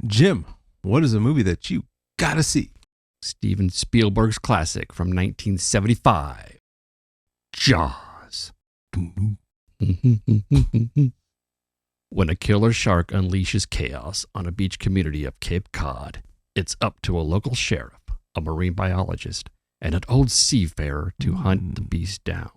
Jim, what is a movie that you gotta see? Steven Spielberg's classic from 1975, Jaws. When a killer shark unleashes chaos on a beach community of Cape Cod, it's up to a local sheriff, a marine biologist, and an old seafarer to hunt the beast down.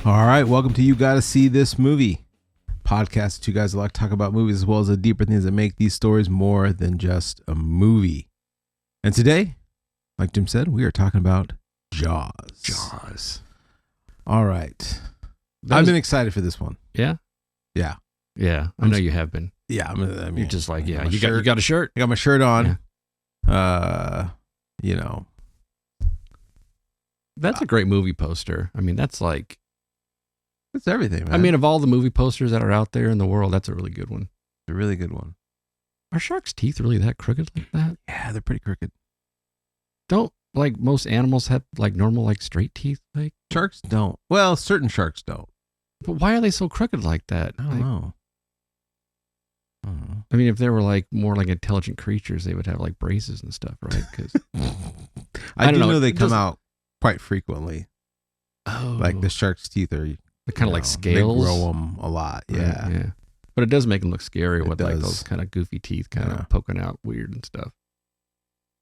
All right, welcome to You Gotta See This Movie podcast. Two guys that like to talk about movies as well as the deeper things that make these stories more than just a movie. And today, like Jim said, we are talking about Jaws. Jaws. All right. I've been excited for this one. Yeah? Yeah. Yeah, I know you have been. Yeah, I mean, You're just like, yeah, you shirt. got a shirt? I got my shirt on. Yeah. You know. That's a great movie poster. I mean, that's like... It's everything, man. I mean, of all the movie posters that are out there in the world, that's a really good one. It's a really good one. Are sharks' teeth really that crooked like that? Yeah, they're pretty crooked. Don't, like, most animals have, like, normal, like, straight teeth? Like, Sharks don't. Well, certain sharks don't. but why are they so crooked like that? I don't know. I don't know. I mean, if they were, like, more like intelligent creatures, they would have, like, braces and stuff, right? Because I don't do know. know they It come doesn't- out quite frequently. Like the shark's teeth are kind of like scales. They grow them a lot. Yeah. Right, yeah. But it does make them look scary with like does. those kind of goofy teeth kind Yeah. of poking out weird and stuff.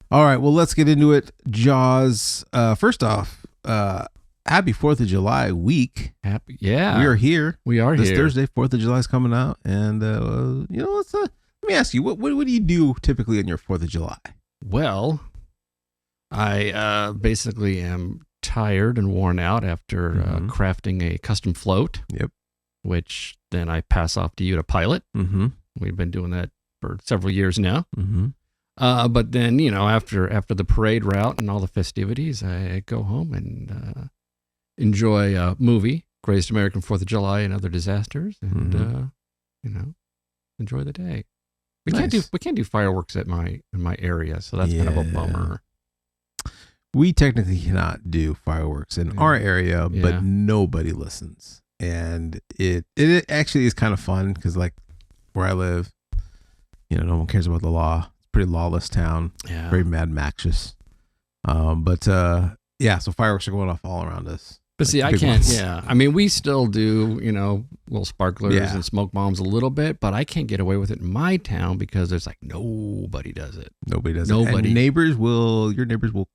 All right. Well, let's get into it. Jaws. First off, happy 4th of July week. Happy. Yeah. We are here. We are This here. Thursday, 4th of July is coming out. And, you know, let me ask you, what do you do typically on your 4th of July? Well, I basically am tired and worn out after crafting a custom float. Yep. Which then I pass off to you to pilot. Mm-hmm. We've been doing that for several years now. Mm-hmm. But then, you know, after the parade route and all the festivities, I go home and enjoy a movie, Greatest American 4th of July and Other Disasters, and you know, enjoy the day. We can't do fireworks in my area, so that's kind of a bummer. We technically cannot do fireworks in our area, but nobody listens. And it actually is kind of fun because, like, where I live, you know, no one cares about the law. It's a pretty lawless town. Yeah. Very Mad Max-ish. Yeah, so fireworks are going off all around us. But like see, I big can't. ones. Yeah, I mean, we still do, you know, little sparklers Yeah. and smoke bombs a little bit, but I can't get away with it in my town because there's like nobody does it. Nobody does it. Nobody. And your neighbors will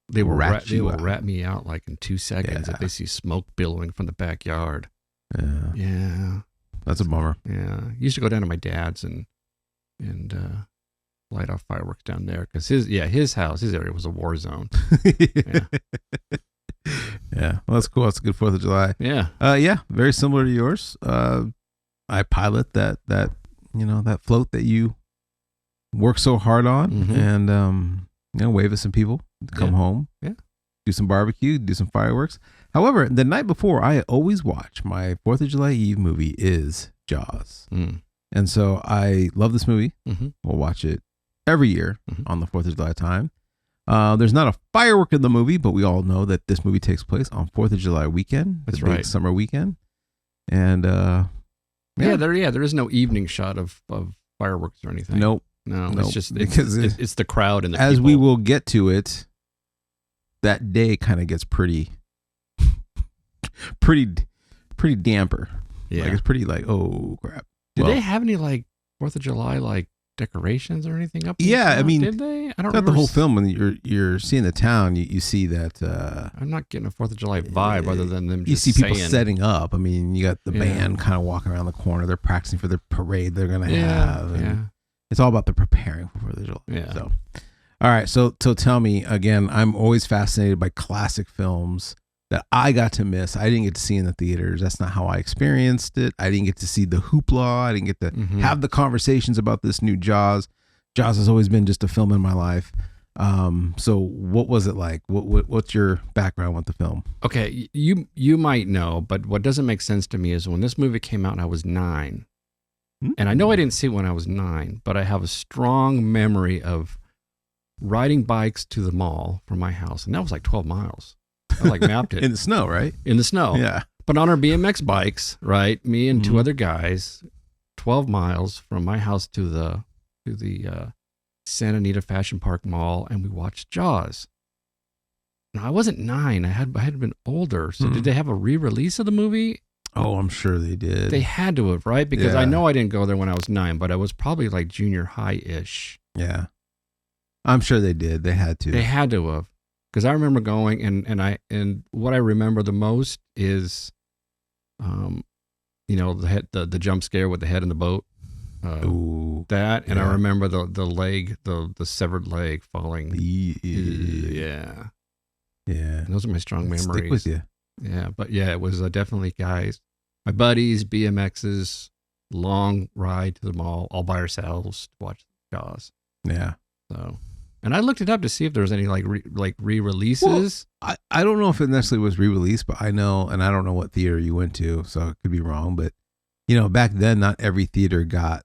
They will rat you out. rat me out like in 2 seconds Yeah. if they see smoke billowing from the backyard. Yeah, Yeah, that's a bummer. yeah. Used to go down to my dad's and light off fireworks down there because his area was a war zone. Yeah, well, that's cool. That's a good 4th of July. Yeah. Yeah, very similar to yours. I pilot that you know, that float that you work so hard on, Mhm. and you know, wave at some people to come home. Yeah. Do some barbecue, do some fireworks. However, the night before, I always watch my 4th of July Eve movie is Jaws, and so I love this movie. Mm-hmm. We'll watch it every year Mhm. on the 4th of July time. There's not a firework in the movie, but we all know that this movie takes place on 4th of July weekend. That's the big right. summer weekend. And There is no evening shot of fireworks or anything. nope. No, Nope, it's just because it's the crowd and the as people. we will get to it, that day kind of gets pretty damper. Yeah. Like, it's pretty like, oh crap. Did Well, they have any like 4th of July like decorations or anything up? in Yeah, the I town? mean, did they? I don't throughout remember. the whole film, when you're seeing the town, you see that I'm not getting a 4th of July vibe other than them you just see people saying, setting up. I mean, you got the Yeah. band kind of walking around the corner. They're practicing for their parade they're gonna Yeah, have. and yeah. It's all about the preparing for 4th of July. Yeah. So, all right. So tell me again. I'm always fascinated by classic films that I got to miss. I didn't get to see in the theaters. That's not how I experienced it. I didn't get to see the hoopla. I didn't get to Mhm. have the conversations about this new Jaws. Jaws has always been just a film in my life. So what was it like? What's your background with the film? Okay, you might know, but what doesn't make sense to me is when this movie came out, I was 9. And I know I didn't see it when I was 9, but I have a strong memory of riding bikes to the mall from my house, and that was like 12 miles. mapped it in the snow, right? in the snow. Yeah. But on our BMX bikes, right? Me and two Mhm. other guys, 12 miles from my house to the Santa Anita Fashion Park Mall, and we watched Jaws. Now I wasn't 9; I had been older. So did they have a re-release of the movie? Oh, I'm sure they did. They had to have, right? Because I Yeah. know I didn't go there when I was 9, but I was probably like junior high-ish. Yeah. I'm sure they did. They had to. They had to have, because I remember going, and what I remember the most is, the jump scare with the head in the boat. Ooh. That, and Yeah. I remember the leg, the severed leg falling. Yeah. Yeah, Yeah. and those are my strong memories. Stick with you. Yeah, but yeah, it was definitely guys, my buddies, BMXs, long ride to the mall all by ourselves to watch Jaws. Yeah. So, and I looked it up to see if there was any re-releases. I don't know if it necessarily was re-released, but I know, and I don't know what theater you went to, so it could be wrong. But back then, not every theater got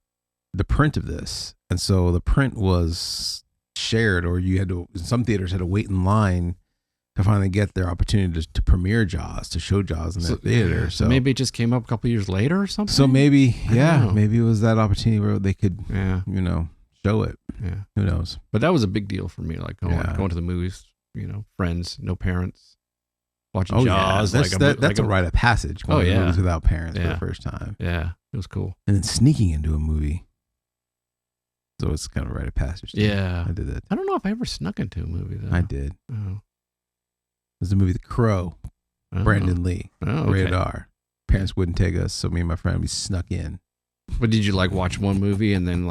the print of this, and so the print was shared, or some theaters had to wait in line to finally get their opportunity to premiere Jaws, to show Jaws in their theater. So maybe it just came up a couple years later or something. So maybe, know. maybe it was that opportunity where they could, Yeah, show it. yeah. Who knows? But that was a big deal for me, like Yeah. going to the movies. Friends, no parents, watching Oh Jaws. yeah, that's a rite of passage. Going to movies without parents for Yeah. the first time. Yeah, it was cool. And then sneaking into a movie. So it's kind of a rite of passage. too. Yeah, I did that. I don't know if I ever snuck into a movie though. I did. It Oh. was the movie The Crow, Oh. Brandon Lee, Oh, okay. rated R. Parents wouldn't take us, so me and my friend, we snuck in. But did you watch one movie and then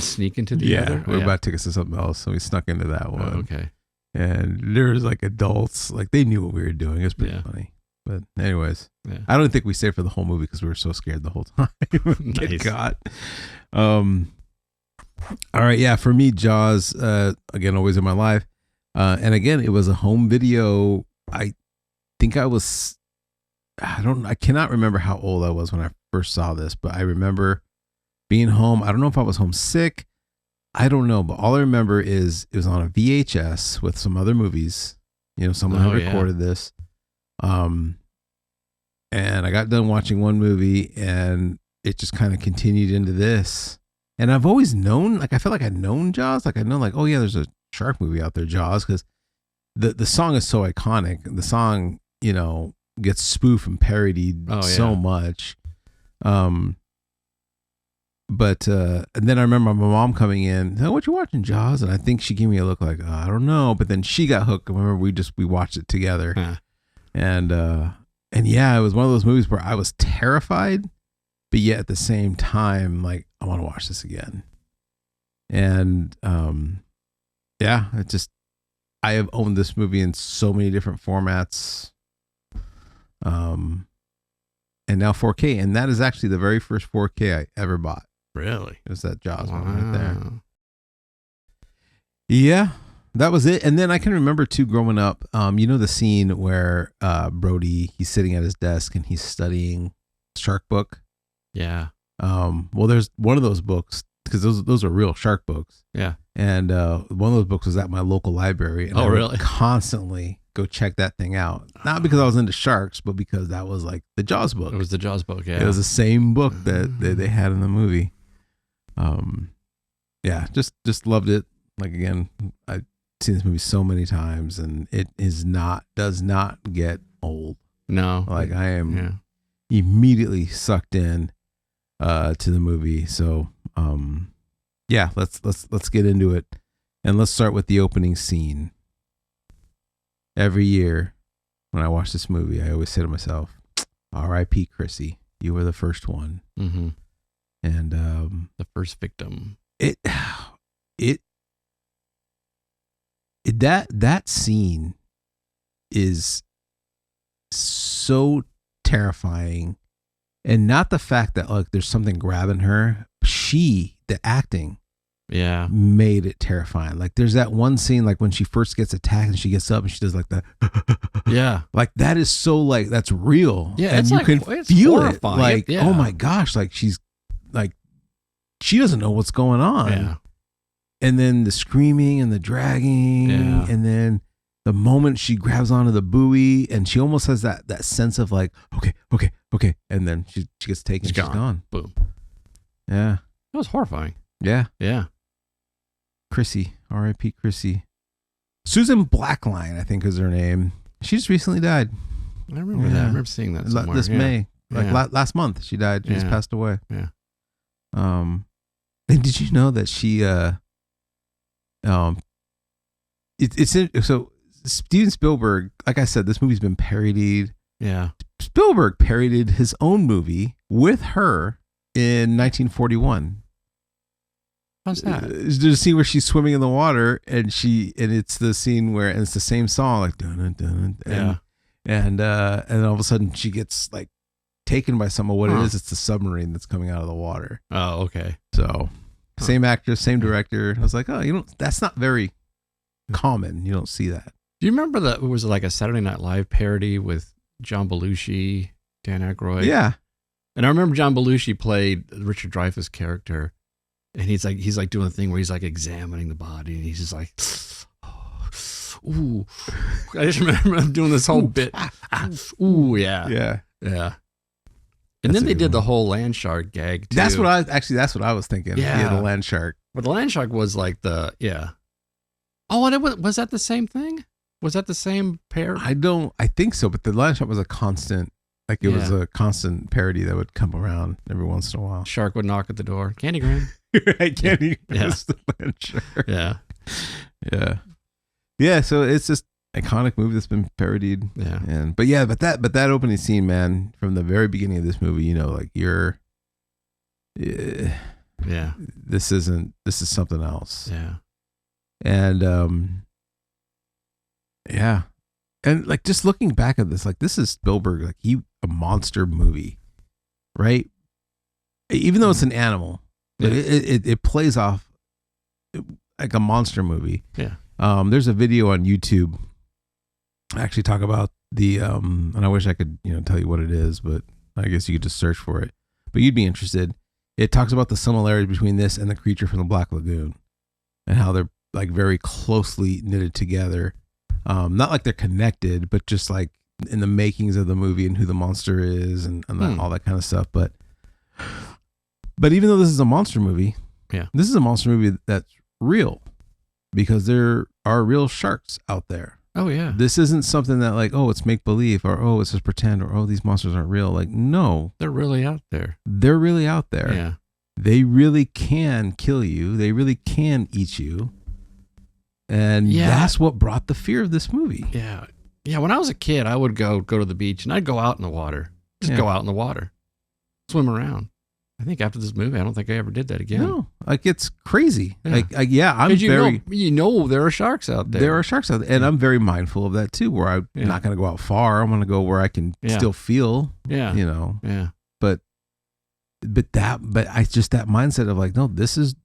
sneak into the other? we were about to take us to something else, so we snuck into that one. Oh, okay. And there was adults, they knew what we were doing. It was pretty Yeah. funny. But anyways, Yeah. I don't think we stayed for the whole movie because we were so scared the whole time. Get Nice. caught. All right, yeah. For me, Jaws, again, always in my life, and again, it was a home video. I think I cannot remember how old I was when I first saw this, but I remember being home. I don't know if I was homesick. I don't know, but all I remember is it was on a VHS with some other movies. Someone had recorded this. And I got done watching one movie and it just kind of continued into this. And I've always known, I felt like I'd known Jaws. I know oh yeah, there's a shark movie out there, Jaws, because the song is so iconic. The song, gets spoofed and parodied so much. But and then I remember my mom coming in, "Oh, what you watching, Jaws?" And I think she gave me a look like, I don't know. But then she got hooked. I remember we watched it together. Huh. And yeah, it was one of those movies where I was terrified, but yet at the same time, I want to watch this again. And yeah, I have owned this movie in so many different formats. And now 4K, and that is actually the very first 4K I ever bought. Really? It was that Jaws one right there. Wow. Yeah, that was it. And then I can remember too, growing up, the scene where Brody, he's sitting at his desk and he's studying Shark Book. Yeah. Well, there's one of those books, because those are real shark books. Yeah. And one of those books was at my local library. And I would really? constantly go check that thing out. Not because I was into sharks, but because that was the Jaws book. It was the Jaws book. Yeah. It was the same book that they had in the movie. Yeah, just loved it. Again, I've seen this movie so many times, and it does not get old. No. I am immediately sucked in to the movie. So yeah, let's get into it, and let's start with the opening scene. Every year when I watch this movie, I always say to myself, R.I.P. Chrissy, you were the first one. Mm-hmm. And the first victim. That scene is so terrifying, and not the fact that there's something grabbing her. The acting, made it terrifying. There's that one scene when she first gets attacked and she gets up and she does that. Yeah, that is so that's real. Yeah, and it's you can feel horrifying. it. Oh my gosh, she's she doesn't know what's going on. Yeah. And then the screaming and the dragging, and then the moment she grabs onto the buoy, and she almost has that sense of like, okay, and then she gets taken. She's gone. Boom. Yeah. That was horrifying. Yeah. Yeah. Chrissy, R.I.P. Chrissy. Susan Blackline, I think is her name. She just recently died. I remember that. I remember seeing that somewhere. This May, last month, she died. She just passed away. Yeah. And did you know that she so Steven Spielberg, like I said, this movie's been parodied. Yeah. Spielberg parodied his own movie with her in 1941. How's that? There's a scene where she's swimming in the water, and it's the scene where, and it's the same song, like dun dun dun, and all of a sudden she gets like taken by someone. What it is, it's the submarine that's coming out of the water. Oh, okay. So same actress, same director. I was like, oh, that's not very common. You don't see that. Do you remember that? Was it like a Saturday Night Live parody with John Belushi, Dan Aykroyd? Yeah. And I remember John Belushi played Richard Dreyfuss' character. And he's like doing a thing where he's like examining the body, and he's just like, ooh. I just remember him doing this whole bit. Ooh, yeah. Yeah. Yeah. And then they did the whole land shark gag too. That's what I was thinking. Yeah, the land shark. But the land shark was like Oh, and was that the same thing? Was that the same pair? I think so, but the land shark was a constant. Like it was a constant parody that would come around every once in a while. Shark would knock at the door. Candy Graham. Right, Candy Graham. The land shark. Yeah. Yeah. Yeah, so it's just iconic movie that's been parodied. Yeah. But that opening scene, man, from the very beginning of this movie, like this is something else. Yeah. And and like just looking back at this, like this is Spielberg, like a monster movie, right? Even though it's an animal, but it plays off like a monster movie. Yeah. There's a video on YouTube. I actually talk about the and I wish I could tell you what it is, but I guess you could just search for it. But you'd be interested. It talks about the similarities between this and the creature from the Black Lagoon, and how they're like very closely knitted together. Not like they're connected, but just like in the makings of the movie and who the monster is and all that kind of stuff. But even though this is a monster movie, this is a monster movie that's real because there are real sharks out there. Oh yeah. This isn't something that like, oh, it's make believe, or oh, it's just pretend, or oh, these monsters aren't real. Like, no, they're really out there. They're really out there. Yeah. They really can kill you. They really can eat you. And that's what brought the fear of this movie. Yeah. Yeah. When I was a kid, I would go to the beach and I'd go out in the water. Go out in the water. Swim around. I think after this movie, I don't think I ever did that again. No. Like it's crazy. Yeah. I'm very... there are sharks out there. There are sharks out there. And I'm very mindful of that too, where I'm not going to go out far. I'm going to go where I can still feel, Yeah. But I just that mindset of like, no, this is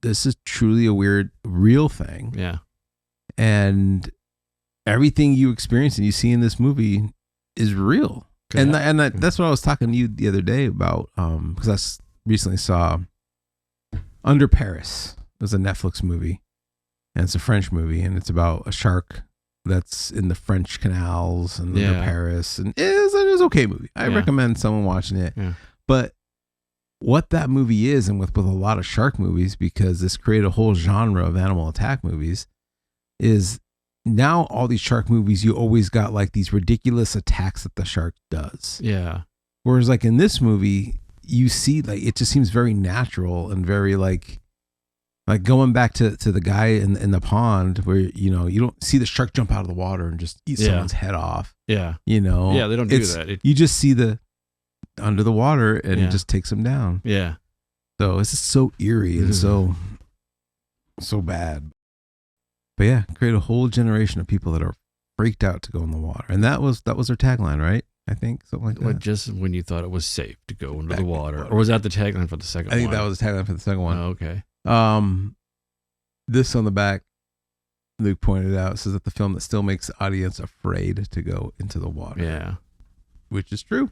truly a weird, real thing. Yeah. And everything you experience and you see in this movie is real. That's what I was talking to you the other day about, because I recently saw Under Paris. It was a Netflix movie, and it's a French movie, and it's about a shark that's in the French canals and under Paris, and it was an okay movie. I recommend someone watching it. Yeah. But what that movie is, and with a lot of shark movies, because this created a whole genre of animal attack movies, is now all these shark movies, you always got like these ridiculous attacks that the shark does. Yeah. Whereas like in this movie, you see like it just seems very natural and very like going back to the guy in the pond where you don't see the shark jump out of the water and just eat someone's head off. Yeah. Yeah, they don't do that. You just see the under the water and it just takes them down. Yeah. So it's just so eerie and so bad. But yeah, create a whole generation of people that are freaked out to go in the water. And that was their tagline, right? I think something like that. Well, just when you thought it was safe to go into the water. Or was that the tagline for the second one? I think that was the tagline for the second one. Oh, okay. This on the back, Luke pointed out, says that the film that still makes the audience afraid to go into the water. Yeah. Which is true.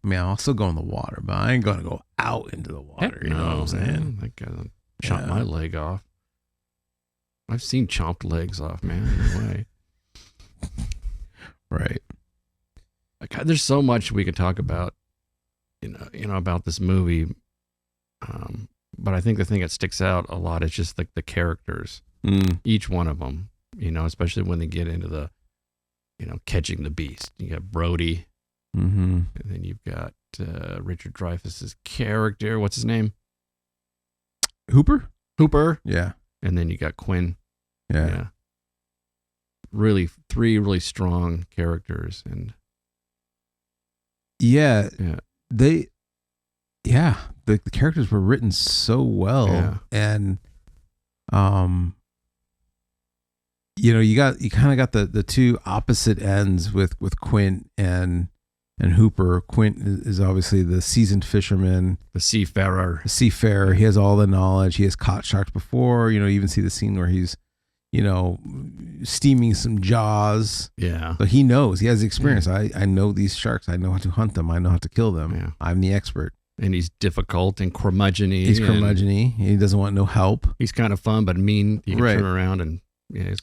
I mean, I'll still go in the water, but I ain't going to go out into the water. You know what I'm saying? That guy chopped my leg off. I've seen chopped legs off, man. No way. Right. Like, there's so much we could talk about, about this movie. But I think the thing that sticks out a lot is just like the characters, each one of them, especially when they get into the, catching the beast. You got Brody, and then you've got Richard Dreyfuss's character. What's his name? Hooper. Yeah. And then you got Quinn. Yeah. Really, three really strong characters, and the characters were written so well, and you kind of got the two opposite ends with Quint and Hooper. Quint is obviously the seasoned fisherman, the seafarer. He has all the knowledge. He has caught sharks before. You even see the scene where he's steaming some jaws. Yeah. So he knows. He has the experience. I know these sharks. I know how to hunt them. I know how to kill them. Yeah. I'm the expert. And he's difficult and curmudgeon-y. He doesn't want no help. He's kind of fun, but mean. You can turn around and... Yeah,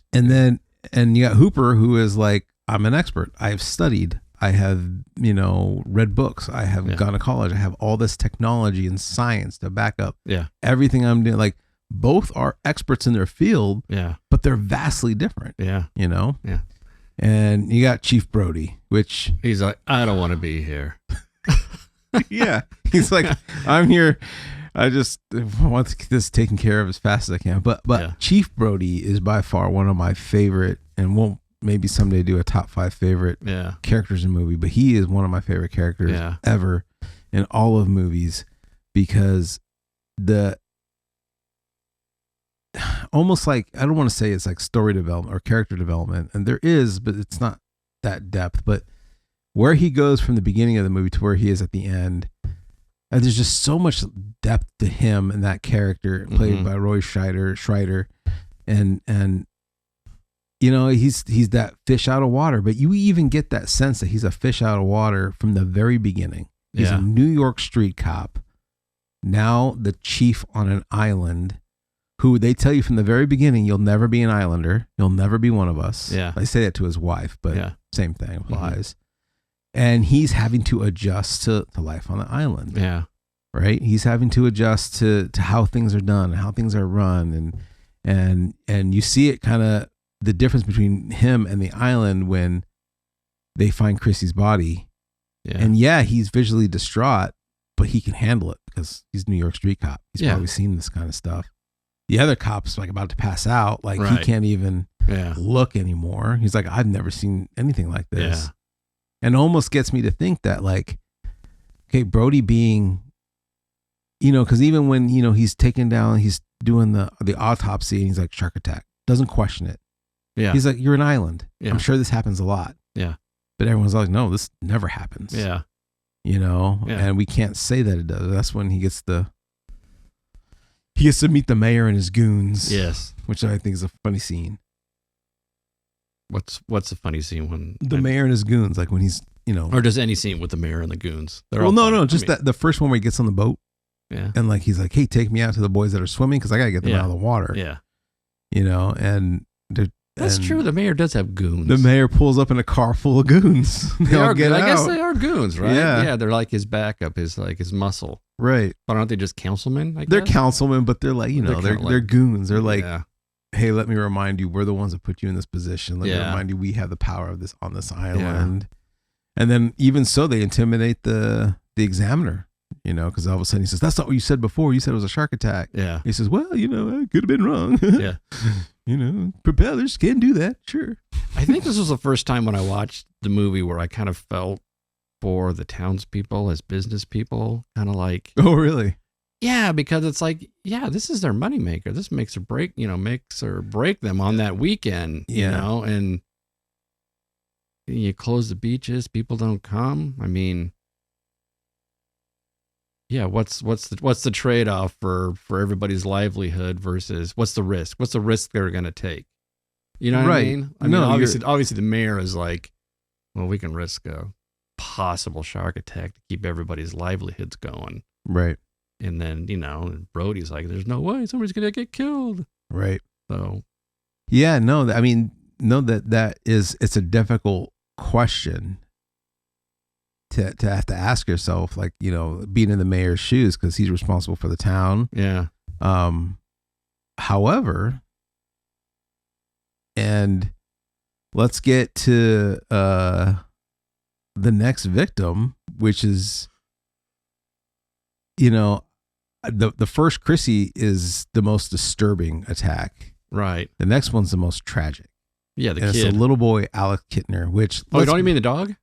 and you got Hooper, who is like, I'm an expert. I've studied. I have, read books. I have gone to college. I have all this technology and science to back up everything I'm doing. Like, both are experts in their field, but they're vastly different. Yeah. Yeah. And you got Chief Brody, which... He's like, I don't want to be here. Yeah. He's like, I'm here. I just want to get this taken care of as fast as I can. But Chief Brody is by far one of my favorite, and we'll maybe someday do a top 5 favorite characters in a movie, but he is one of my favorite characters ever in all of movies, because almost like, I don't want to say it's like story development or character development, and there is, but it's not that depth. But where he goes from the beginning of the movie to where he is at the end, and there's just so much depth to him and that character played by Roy Scheider, and he's that fish out of water, but you even get that sense that he's a fish out of water from the very beginning. He's a New York street cop, now the chief on an island, who they tell you from the very beginning, you'll never be an islander. You'll never be one of us. Yeah. I say that to his wife, but same thing applies. And he's having to adjust to life on the island. Yeah. Right? He's having to adjust to how things are done, how things are run. And you see it kind of, the difference between him and the island when they find Chrissy's body. Yeah. And he's visually distraught, but he can handle it because he's a New York street cop. He's probably seen this kind of stuff. The other cop's like about to pass out. Like he can't even look anymore. He's like, I've never seen anything like this. Yeah. And almost gets me to think that, like, okay, Brody being, because even when, he's taken down, he's doing the autopsy and he's like, shark attack, doesn't question it. Yeah. He's like, you're an island. Yeah. I'm sure this happens a lot. Yeah. But everyone's like, no, this never happens. Yeah. And we can't say that it does. That's when he gets to meet the mayor and his goons. Yes. Which I think is a funny scene. What's a funny scene when the mayor and his goons, like when he's, or does any scene with the mayor and the goons? That the first one where he gets on the boat. Yeah. And like, he's like, hey, take me out to the boys that are swimming, because I got to get them out of the water. Yeah. And that's true. The mayor does have goons. The mayor pulls up in a car full of goons. They all get out. I guess they are goons, right? Yeah. They're like his backup, his muscle. Right. But aren't they just councilmen? They're councilmen, but they're like, they're goons. They're like, yeah. Hey, let me remind you, we're the ones that put you in this position. Let me remind you, we have the power of this on this island. Yeah. And then even so, they intimidate the examiner, because all of a sudden he says, that's not what you said before. You said it was a shark attack. Yeah. He says, well, I could have been wrong. Yeah. Propellers can do that. Sure. I think this was the first time when I watched the movie where I kind of felt for the townspeople as business people, kind of like, oh, really? Yeah, because it's like, this is their moneymaker. This makes or break them on that weekend, and you close the beaches, people don't come. I mean, what's the trade-off for everybody's livelihood versus what's the risk? What's the risk they're going to take? You know what I mean? I mean, obviously the mayor is like, well, we can risk a possible shark attack to keep everybody's livelihoods going. Right. And then, Brody's like, there's no way somebody's going to get killed. Right. So. Yeah, no, I mean, know that it's a difficult question to have to ask yourself, like, being in the mayor's shoes, because he's responsible for the town. Yeah. However, and let's get to the next victim, which is, the first Chrissy is the most disturbing attack. Right. The next one's the most tragic. Yeah, the and kid. It's a little boy, Alex Kittner, which... don't you mean the dog?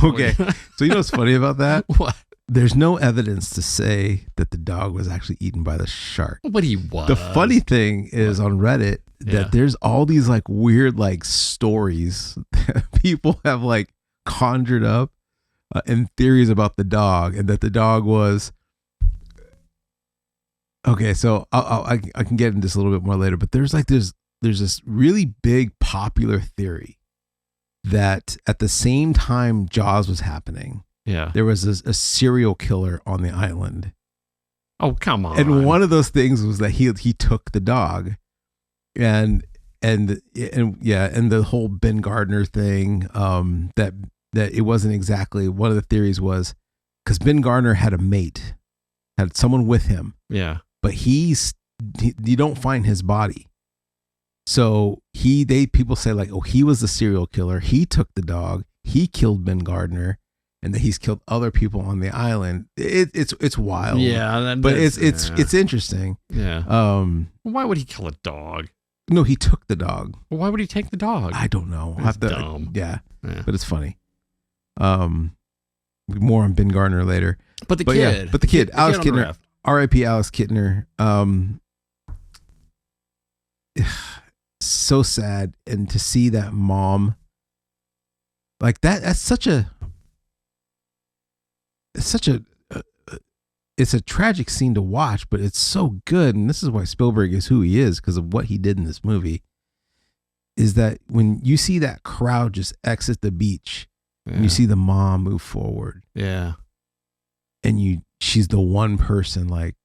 Okay. So you know what's funny about that? What? There's no evidence to say that the dog was actually eaten by the shark. But he was. The funny thing is on Reddit that there's all these like weird like stories that people have like conjured up and theories about the dog, and that the dog was... Okay, so I can get into this a little bit more later, but there's this really big popular theory that at the same time Jaws was happening, there was a serial killer on the island. Oh, come on. And one of those things was that he took the dog, and the whole Ben Gardner thing, that it wasn't exactly, one of the theories was because Ben Gardner had a mate, had someone with him. Yeah. But you don't find his body. So people say like, oh, he was the serial killer. He took the dog. He killed Ben Gardner, and that he's killed other people on the island. It's wild. Yeah, but it's interesting. Yeah. Why would he kill a dog? No, he took the dog. Well, why would he take the dog? I don't know. That's dumb. Yeah, but it's funny. More on Ben Gardner later. But the kid, Alex Kittner. R.I.P. Alex Kittner. So sad, and to see that mom like that's such a it's a tragic scene to watch, but it's so good, and this is why Spielberg is who he is, because of what he did in this movie. Is that when you see that crowd just exit the beach, and you see the mom move forward, and she's the one person like,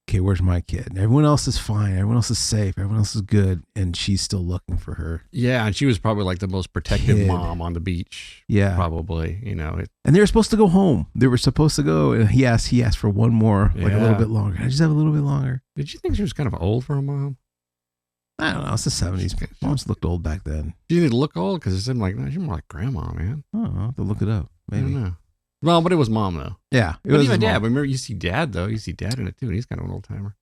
okay, where's my kid? And everyone else is fine. Everyone else is safe. Everyone else is good. And she's still looking for her. Yeah. And she was probably like the most protective mom on the beach. Yeah. Probably, And they were supposed to go home. They were supposed to go. And he asked for one more, like a little bit longer. I just have a little bit longer. Did you think she was kind of old for a mom? I don't know. It's the 70s. Moms looked old back then. Do you think it look old? Because it seemed like, no, she's more like grandma, man. I don't know. I'll have to look it up. Maybe. I don't know. Well, but it was mom, though. Yeah. But even dad. Remember, you see dad, though. You see dad in it, too. And he's kind of an old timer.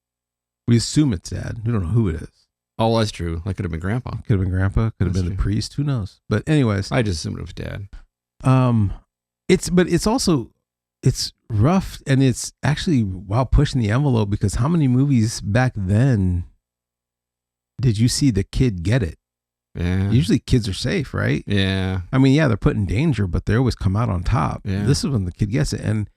We assume it's dad. We don't know who it is. Oh, that's true. That could have been grandpa. Could have been grandpa. Could have been the priest. Who knows? But anyways. I just assumed it was dad. It's rough, and it's actually while pushing the envelope, because how many movies back then did you see the kid get it? Yeah. Usually kids are safe, right? Yeah. I mean, they're put in danger, but they always come out on top. Yeah. This is when the kid gets it. And,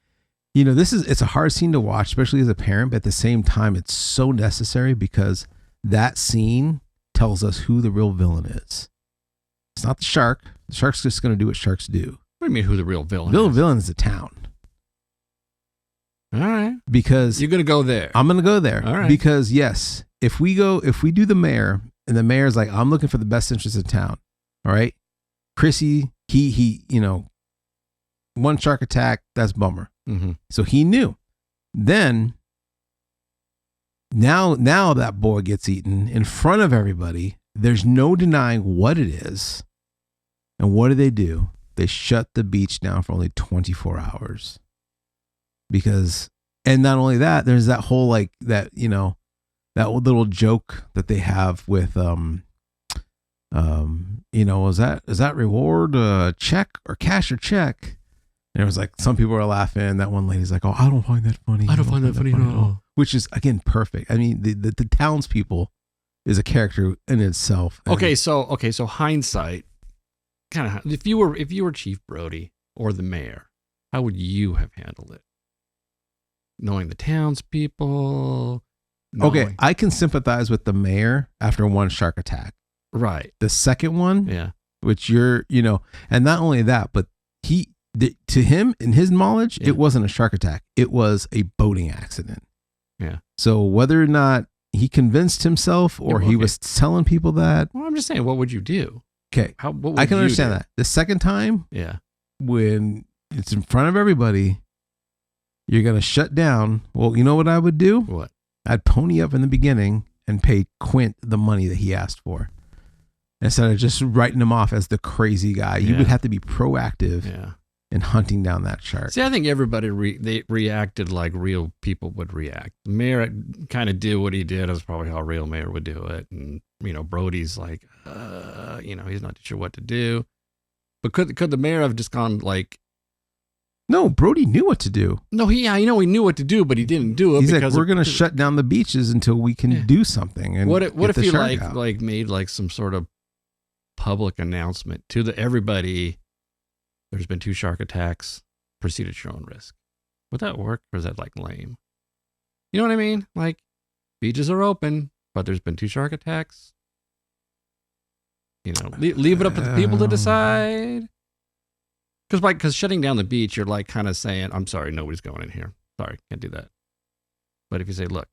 it's a hard scene to watch, especially as a parent, but at the same time, it's so necessary, because that scene tells us who the real villain is. It's not the shark. The shark's just going to do what sharks do. What do you mean who the real villain is? The real villain is the town. All right. Because you're going to go there. I'm going to go there. All right. Because yes, if we do the mayor, and the mayor's like, I'm looking for the best interest of town. All right. Chrissy, he one shark attack, that's bummer. Mm-hmm. So he knew. Then now that boy gets eaten in front of everybody. There's no denying what it is. And what do? They shut the beach down for only 24 hours. And not only that, there's that whole that little joke that they have with, is that reward check or cash or check? And it was like, some people are laughing. That one lady's like, oh, I don't find that funny. I don't find that funny at all. Which is, again, perfect. I mean, the townspeople is a character in itself. Okay, so hindsight, kind of, if you were Chief Brody or the mayor, how would you have handled it? Knowing the townspeople. Okay, I can sympathize with the mayor after one shark attack. Right. The second one, yeah, which and not only that, but to him, in his knowledge, it wasn't a shark attack. It was a boating accident. Yeah. So whether or not he convinced himself, or he was telling people that. Well, I'm just saying, what would you do? Okay, I can understand that. The second time, yeah, when it's in front of everybody, you're gonna shut down. Well, you know what I would do? What? I'd pony up in the beginning and pay Quint the money that he asked for, instead of just writing him off as the crazy guy. You would have to be proactive. Yeah. And hunting down that shark. See, I think everybody they reacted like real people would react. The mayor kind of did what he did. That's probably how a real mayor would do it. And Brody's like, he's not sure what to do. But could the mayor have just gone like? No, Brody knew what to do. No, he knew what to do, but he didn't do it. He's like, we're going to shut down the beaches until we can do something. And what if he like made like some sort of public announcement to everybody? There's been 2 shark attacks. Proceed at your own risk. Would that work, or is that like lame? You know what I mean? Like, beaches are open, but there's been 2 shark attacks. Leave it up to the people to decide. Because shutting down the beach, you're like kind of saying, I'm sorry, nobody's going in here. Sorry, can't do that. But if you say, look,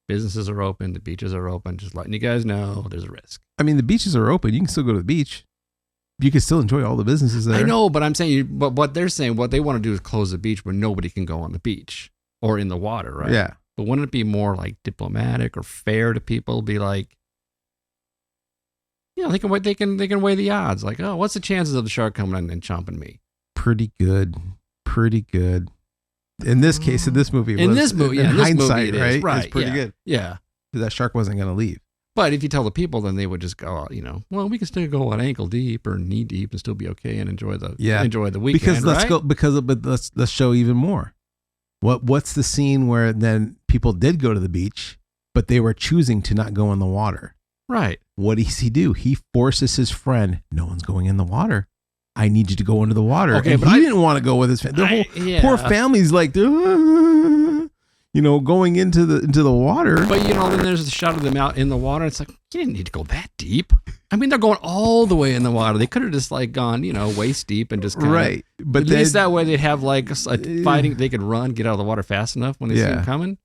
businesses are open, the beaches are open, just letting you guys know there's a risk. I mean, the beaches are open. You can still go to the beach. You can still enjoy all the businesses there. I know, but I'm saying, but what they're saying, what they want to do is close the beach where nobody can go on the beach or in the water, right? Yeah. But wouldn't it be more like diplomatic or fair to people? Be like, they can weigh the odds. Like, oh, what's the chances of the shark coming in and chomping me? Pretty good. In this case, in this movie, in hindsight, right? Right, it's pretty good. Yeah, that shark wasn't going to leave. But if you tell the people, then they would just go, well, we can still go at ankle deep or knee deep and still be okay and enjoy the weekend. Let's show even more. What's the scene where then people did go to the beach, but they were choosing to not go in the water? Right. What does he do? He forces his friend. No one's going in the water. I need you to go into the water. Okay, and but he didn't want to go with his family. Poor family's like, going into the water. But then there's a shot of them out in the water. It's like, you didn't need to go that deep. I mean, they're going all the way in the water. They could have just like gone, waist deep and just right. But at least that way they'd have like a fighting. They could run, get out of the water fast enough when they see him coming.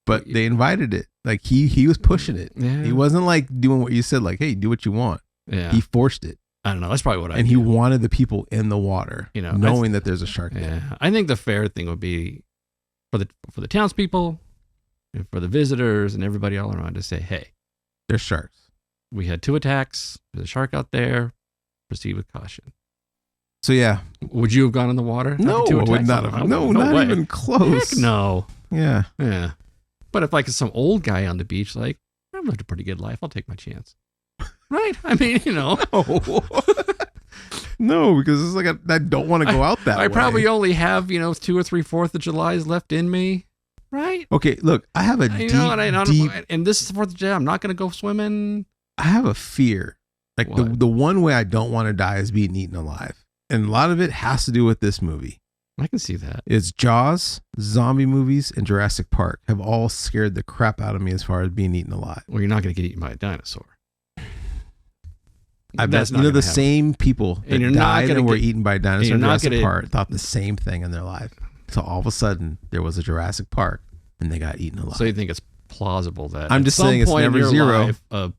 But they invited it. Like he was pushing it. Yeah. He wasn't like doing what you said. Like, hey, do what you want. Yeah. He forced it. I don't know. That's probably what I. And he wanted the people in the water, knowing that there's a shark there. Yeah. I think the fair thing would be for the townspeople, and for the visitors, and everybody all around to say, hey, there's sharks. We had 2 attacks. There's a shark out there. Proceed with caution. So yeah, would you have gone in the water? No, I would not have. No, not even close. Heck no. Yeah. Yeah. But if like some old guy on the beach, like, I've lived a pretty good life. I'll take my chance. Right? I mean, No, because it's like I don't want to go out that way. I probably only have 2 or 3 4th of Julys left in me. Right? Okay, look, I have a deep, and this is the 4th of July. I'm not going to go swimming. I have a fear. Like the one way I don't want to die is being eaten alive. And a lot of it has to do with this movie. I can see that. It's Jaws, zombie movies, and Jurassic Park have all scared the crap out of me as far as being eaten alive. Well, you're not going to get eaten by a dinosaur. I bet the same people that died and were eaten by a dinosaur in Jurassic Park thought the same thing in their life. So all of a sudden, there was a Jurassic Park, and they got eaten alive. So you think it's plausible that I'm just saying it's never zero. Life,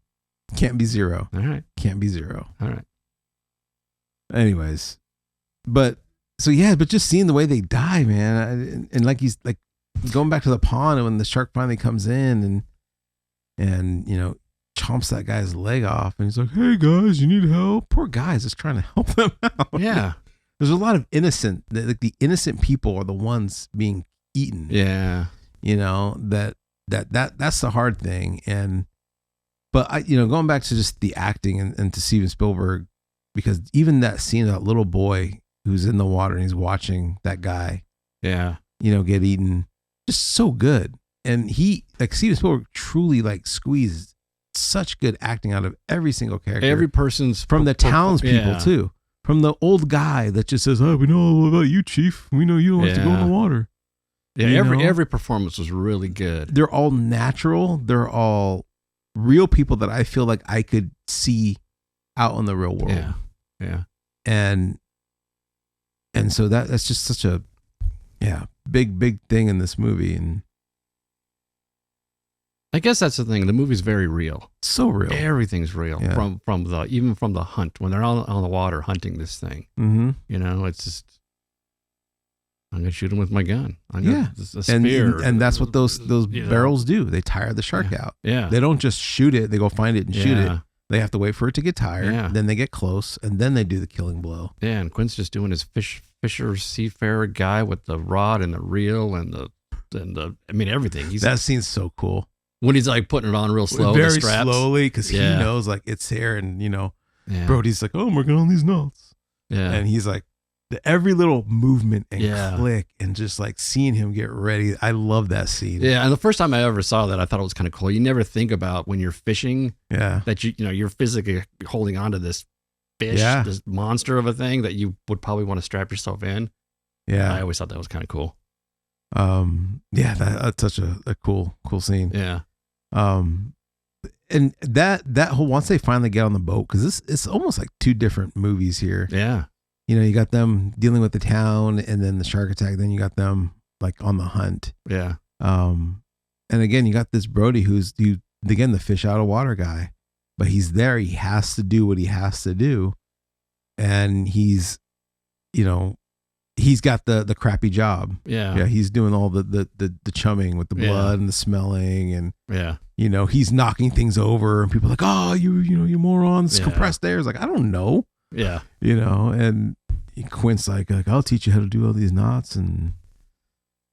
can't be zero. All right. Can't be zero. All right. Anyways, but just seeing the way they die, man, and like he's like going back to the pond, and when the shark finally comes in and chomps that guy's leg off, and he's like, "Hey guys, you need help?" Poor guy's just trying to help them out. Yeah, there's a lot of innocent, like the innocent people are the ones being eaten. Yeah, that's the hard thing. But going back to just the acting and to Steven Spielberg, because even that scene of that little boy who's in the water and he's watching that guy, get eaten, just so good. And Steven Spielberg truly squeezed such good acting out of every single character. Every person's from the townspeople too, from the old guy that just says, "Oh, we know all about you, Chief. We know you don't like to go in the water." Yeah, every performance was really good. They're all natural. They're all real people that I feel like I could see out in the real world. Yeah, yeah. And so that's just such a big thing in this movie. And I guess that's the thing. The movie's very real. So real. Everything's real. Yeah. From the hunt when they're on the water hunting this thing. Mm-hmm. You know, it's just I'm gonna shoot him with my gun. Yeah. A spear. And that's what those barrels do. They tire the shark out. Yeah. They don't just shoot it. They go find it and shoot it. Yeah. They have to wait for it to get tired. Yeah. Then they get close, and then they do the killing blow. Yeah, and Quint's just doing his fisher seafarer guy with the rod and the reel and the I mean everything. That scene's so cool. When he's like putting it on real slow, very the straps. slowly, because he knows like it's here, and Yeah. Brody's like, "Oh, I'm working on these knots," Yeah. and he's like, every little movement and Yeah. click, and just like seeing him get ready. I love that scene. Yeah, and the first time I ever saw that, I thought it was kind of cool. You never think about when you're fishing Yeah. that you're physically holding onto this fish, Yeah. this monster of a thing that you would probably want to strap yourself in. I Yeah. always thought that was kind of cool. Yeah, that's such a cool scene. Yeah. And that whole, once they finally get on the boat, because it's almost like two different movies here. Yeah. You got them dealing with the town and then the shark attack. Then you got them like on the hunt. Yeah. And again, you got this Brody who's again, the fish out of water guy, but he's there. He has to do what he has to do. And he's got the crappy job. Yeah. Yeah. He's doing all the chumming with the blood and the smelling, and Yeah. he's knocking things over, and people are like, "Oh, you morons, Yeah. compressed air." It's like, I don't know. Yeah. And Quint's like, I'll teach you how to do all these knots.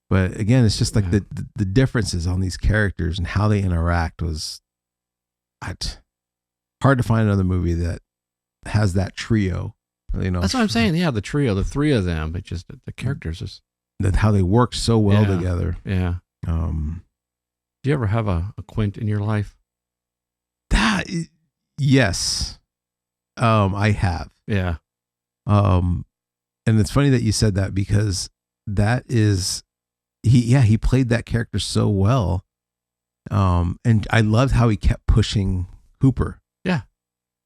But again, it's just like the differences on these characters and how they interact was hard to find another movie that has that trio. That's what I'm saying. Yeah, the trio, the three of them, but just the characters is that how they work so well together. Yeah. Do you ever have a Quint in your life? Yes. I have. Yeah. And it's funny that you said that, because that is he played that character so well. And I loved how he kept pushing Hooper. Yeah.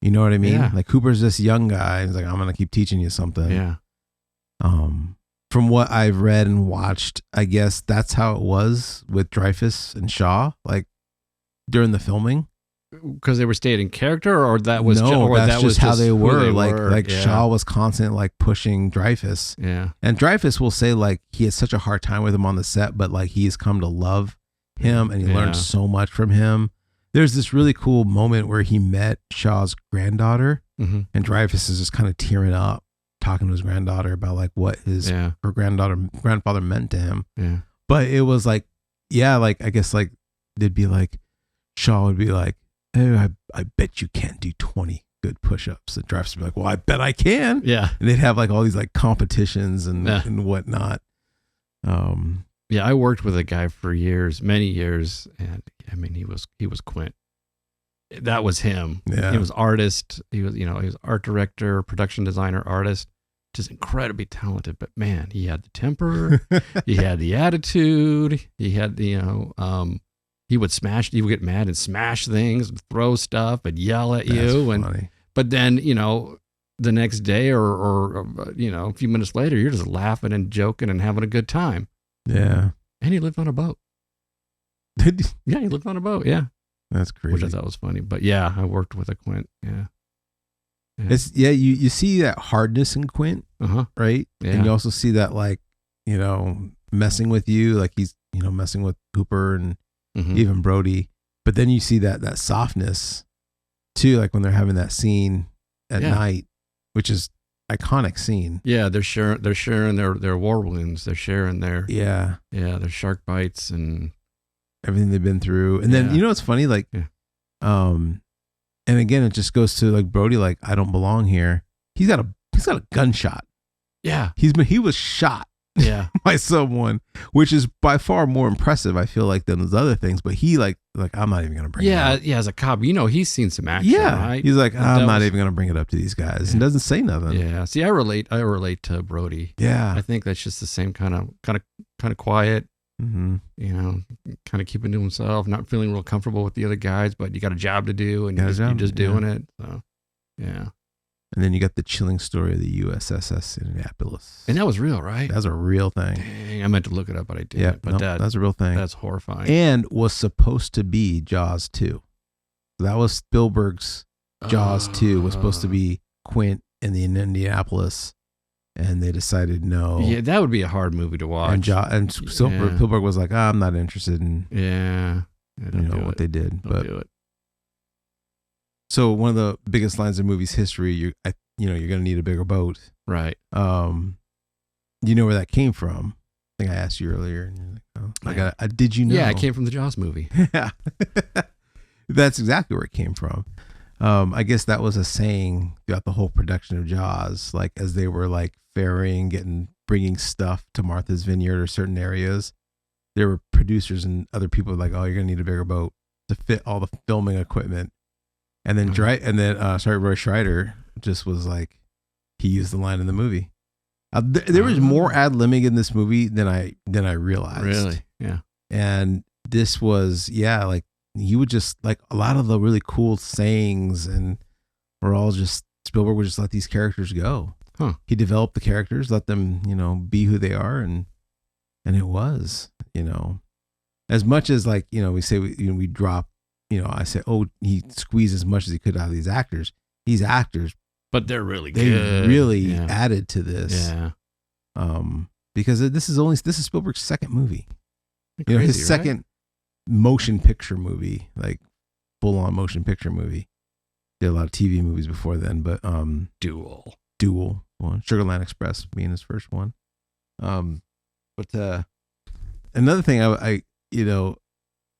You know what I mean? Yeah. Like, Hooper's this young guy. He's like, I'm going to keep teaching you something. Yeah. From what I've read and watched, I guess that's how it was with Dreyfuss and Shaw, like during the filming. Because they were staying in character, or that was that's just how they were. Like Yeah. Shaw was constant like pushing Dreyfuss. Yeah. And Dreyfuss will say like he had such a hard time with him on the set, but like he has come to love him, and he learned so much from him. There's this really cool moment where he met Shaw's granddaughter, Mm-hmm. and Dreyfuss is just kind of tearing up, talking to his granddaughter about like what her grandfather meant to him. Yeah. But it was like, like I guess like they'd be like, Shaw would be like, "Hey, I bet you can't do 20 good push-ups." And Dreyfuss would be like, "Well, I bet I can." Yeah. And they'd have like all these like competitions and whatnot. Yeah, I worked with a guy for years, many years, and I mean he was Quint. That was him. Yeah. He was artist. He was art director, production designer, artist. Just incredibly talented. But man, he had the temper. He had the attitude. He had he would smash. He would get mad and smash things, and throw stuff, and yell at you. That's funny. But then the next day or a few minutes later, you're just laughing and joking and having a good time. Yeah. And he lived on a boat. Yeah, he lived on a boat. Yeah. That's crazy. Which I thought was funny. But yeah, I worked with a Quint. Yeah. It's you see that hardness in Quint, right? Yeah. And you also see that like, messing with you, like he's, messing with Hooper and even Brody. But then you see that softness too, like when they're having that scene at night, which is iconic scene. Yeah, they're sharing their war wounds. They're sharing their their shark bites and everything they've been through. And then it's funny, like and again it just goes to like Brody, like, I don't belong here. He's got a gunshot. Yeah. He was shot by someone, which is by far more impressive, I feel like, than those other things. But he like I'm not even gonna bring it up. Yeah, as a cop, he's seen some action, right? He's like, I'm not even gonna bring it up to these guys, and doesn't say nothing. Yeah. See, I relate to Brody. Yeah. I think that's just the same kind of quiet. Mm-hmm. Kind of keeping to himself, not feeling real comfortable with the other guys, but you got a job to do, and you're just doing it. So, yeah. And then you got the chilling story of the USS Indianapolis. And that was real, right? That's a real thing. Dang, I meant to look it up, but I didn't. Yeah, but that's a real thing. That's horrifying. And was supposed to be Jaws 2. That was Spielberg's Jaws 2 was supposed to be Quint in Indianapolis, and they decided no. Yeah, that would be a hard movie to watch. And Spielberg was like, I'm not interested in what they did. Don't do it. So one of the biggest lines in movie's history, you're going to need a bigger boat. Right. You know where that came from? I think I asked you earlier. And you're like, oh, did you know? Yeah, it came from the Jaws movie. Yeah. That's exactly where it came from. I guess that was a saying throughout the whole production of Jaws, like as they were like ferrying, bringing stuff to Martha's Vineyard or certain areas. There were producers and other people like, oh, you're going to need a bigger boat to fit all the filming equipment. And then Roy Scheider just was like, he used the line in the movie. There was more ad-libbing in this movie than I realized. Really? Yeah. And this was, like he would just like a lot of the really cool sayings and were all just, Spielberg would just let these characters go. Huh. He developed the characters, let them, be who they are. And it was, as much as like, we say, we drop, I said, oh, he squeezed as much as he could out of these actors. These actors, but they're really they good. really added to this. Yeah. Because this is Spielberg's second movie. Crazy, his second motion picture movie, like full on motion picture movie. Did a lot of TV movies before then, but Duel one, Sugarland Express being his first one. But another thing I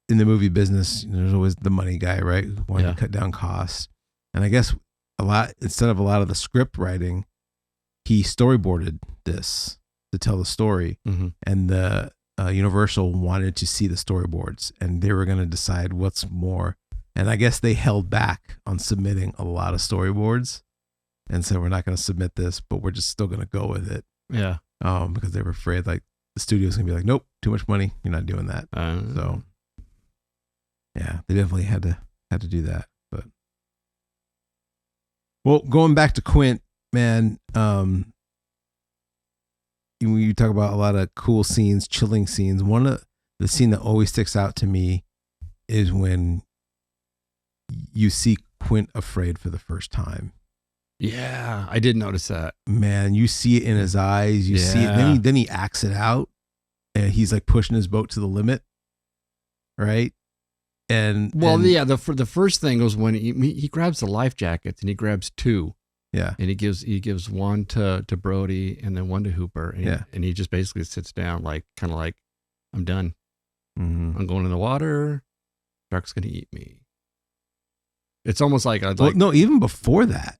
in the movie business, there's always the money guy, right? Who wanted to cut down costs. And I guess instead of a lot of the script writing, he storyboarded this to tell the story. Mm-hmm. And the Universal wanted to see the storyboards, and they were going to decide what's more. And I guess they held back on submitting a lot of storyboards and said, we're not going to submit this, but we're just still going to go with it. Yeah. Because they were afraid like the studio's going to be like, nope, too much money. You're not doing that. So yeah, they definitely had to do that. But well, going back to Quint, man, you talk about a lot of cool scenes, chilling scenes. One of the scene that always sticks out to me is when you see Quint afraid for the first time. Yeah, I did notice that. Man, you see it in his eyes. You see it. Then he acts it out, and he's like pushing his boat to the limit, right? And the first thing was when he grabs the life jackets and he grabs two. Yeah. And he gives one to Brody and then one to Hooper. And he just basically sits down kind of like, I'm done. Mm-hmm. I'm going in the water. Shark's going to eat me. It's almost like no, even before that,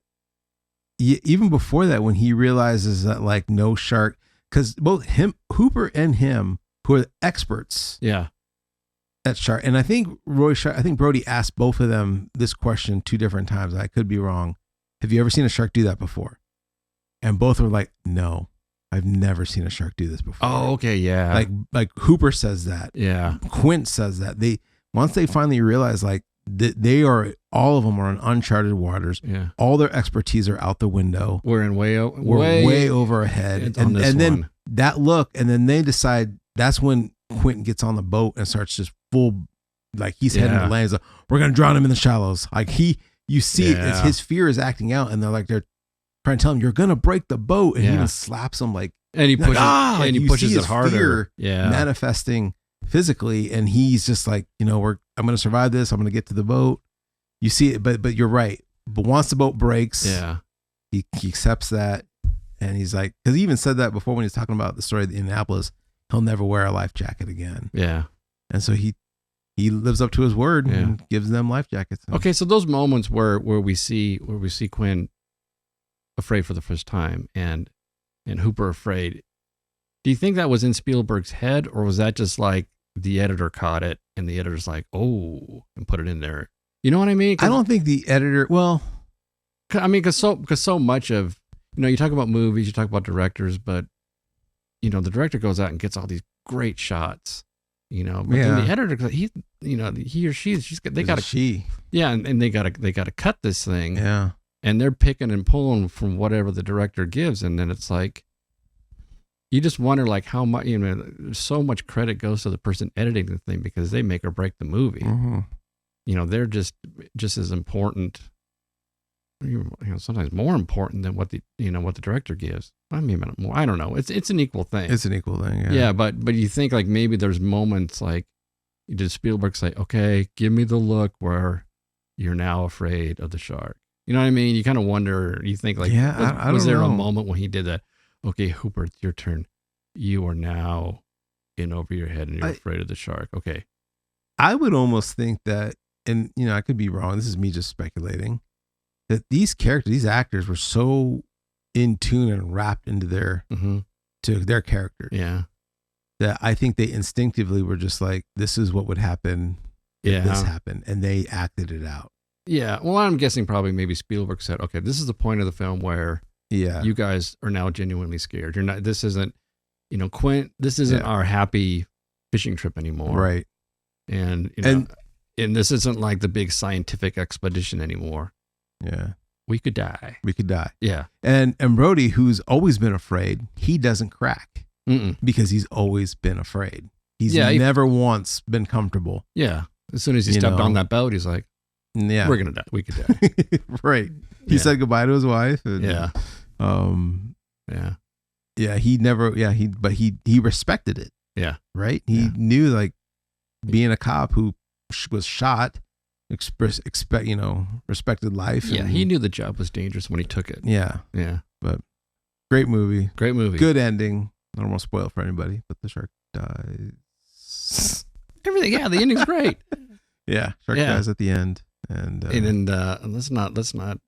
when he realizes that like no shark, because both Hooper and him, who are experts. Yeah. That shark. And I think Brody asked both of them this question 2 different times. I could be wrong. Have you ever seen a shark do that before? And both were like, no, I've never seen a shark do this before. Oh, okay. Yeah. Like Hooper says that. Yeah. Quint says that. Once they finally realize like all of them are in uncharted waters. Yeah. All their expertise are out the window. We're way over our head. And then that look, and then they decide that's when Quentin gets on the boat and starts just full, like he's heading to land. He's like, we're going to drown him in the shallows. Like you see it's his fear is acting out, and they're trying to tell him, you're going to break the boat. And he even slaps him like, and he pushes it harder. Manifesting physically. And he's just like, I'm going to survive this. I'm going to get to the boat. You see it, but you're right. But once the boat breaks, he accepts that. And he's like, because he even said that before when he was talking about the story of Indianapolis, he'll never wear a life jacket again. Yeah. And so he lives up to his word and gives them life jackets. Okay, so those moments where we see Quint afraid for the first time and Hooper afraid, do you think that was in Spielberg's head, or was that just like the editor caught it and the editor's like, oh, and put it in there? You know what I mean? I don't think the editor. Well, I mean, because so much of, you talk about movies, you talk about directors, but the director goes out and gets all these great shots, but then the editor, he or she, they got to, she, and they got to cut this thing, and they're picking and pulling from whatever the director gives, and then it's like, you just wonder like how much, so much credit goes to the person editing the thing because they make or break the movie. Mm-hmm. They're just as important, sometimes more important than what the director gives. I mean, more, I don't know. It's an equal thing. It's an equal thing. Yeah. Yeah, but you think like maybe there's moments like, did Spielberg say, okay, give me the look where you're now afraid of the shark? You know what I mean? You kind of wonder, you think like, I was don't there know. a moment when he did that? Okay, Hooper, it's your turn. You are now in over your head and you're afraid of the shark. Okay. I would almost think that, and I could be wrong. This is me just speculating, that these characters, these actors were so in tune and wrapped into to their characters. Yeah. That I think they instinctively were just like, this is what would happen if this happened. And they acted it out. Yeah. Well, I'm guessing probably maybe Spielberg said, okay, this is the point of the film where you guys are now genuinely scared. You're not, this isn't, Quint, this isn't our happy fishing trip anymore. Right. And, and this isn't like the big scientific expedition anymore. Yeah. We could die. Yeah. And Brody, who's always been afraid, he doesn't crack. Mm-mm. Because he's always been afraid. He's never once been comfortable. Yeah. As soon as he stepped on that boat, he's like, we're going to die. We could die. Right. He said goodbye to his wife. And, he respected it. Yeah. Right. He knew like being a cop who was shot, respected life. Yeah. He knew the job was dangerous when he took it. Yeah. Yeah. But great movie. Good ending. I don't want to spoil it for anybody, but the shark dies. Everything. Yeah. The ending's great. Yeah. Shark dies at the end. And let's not not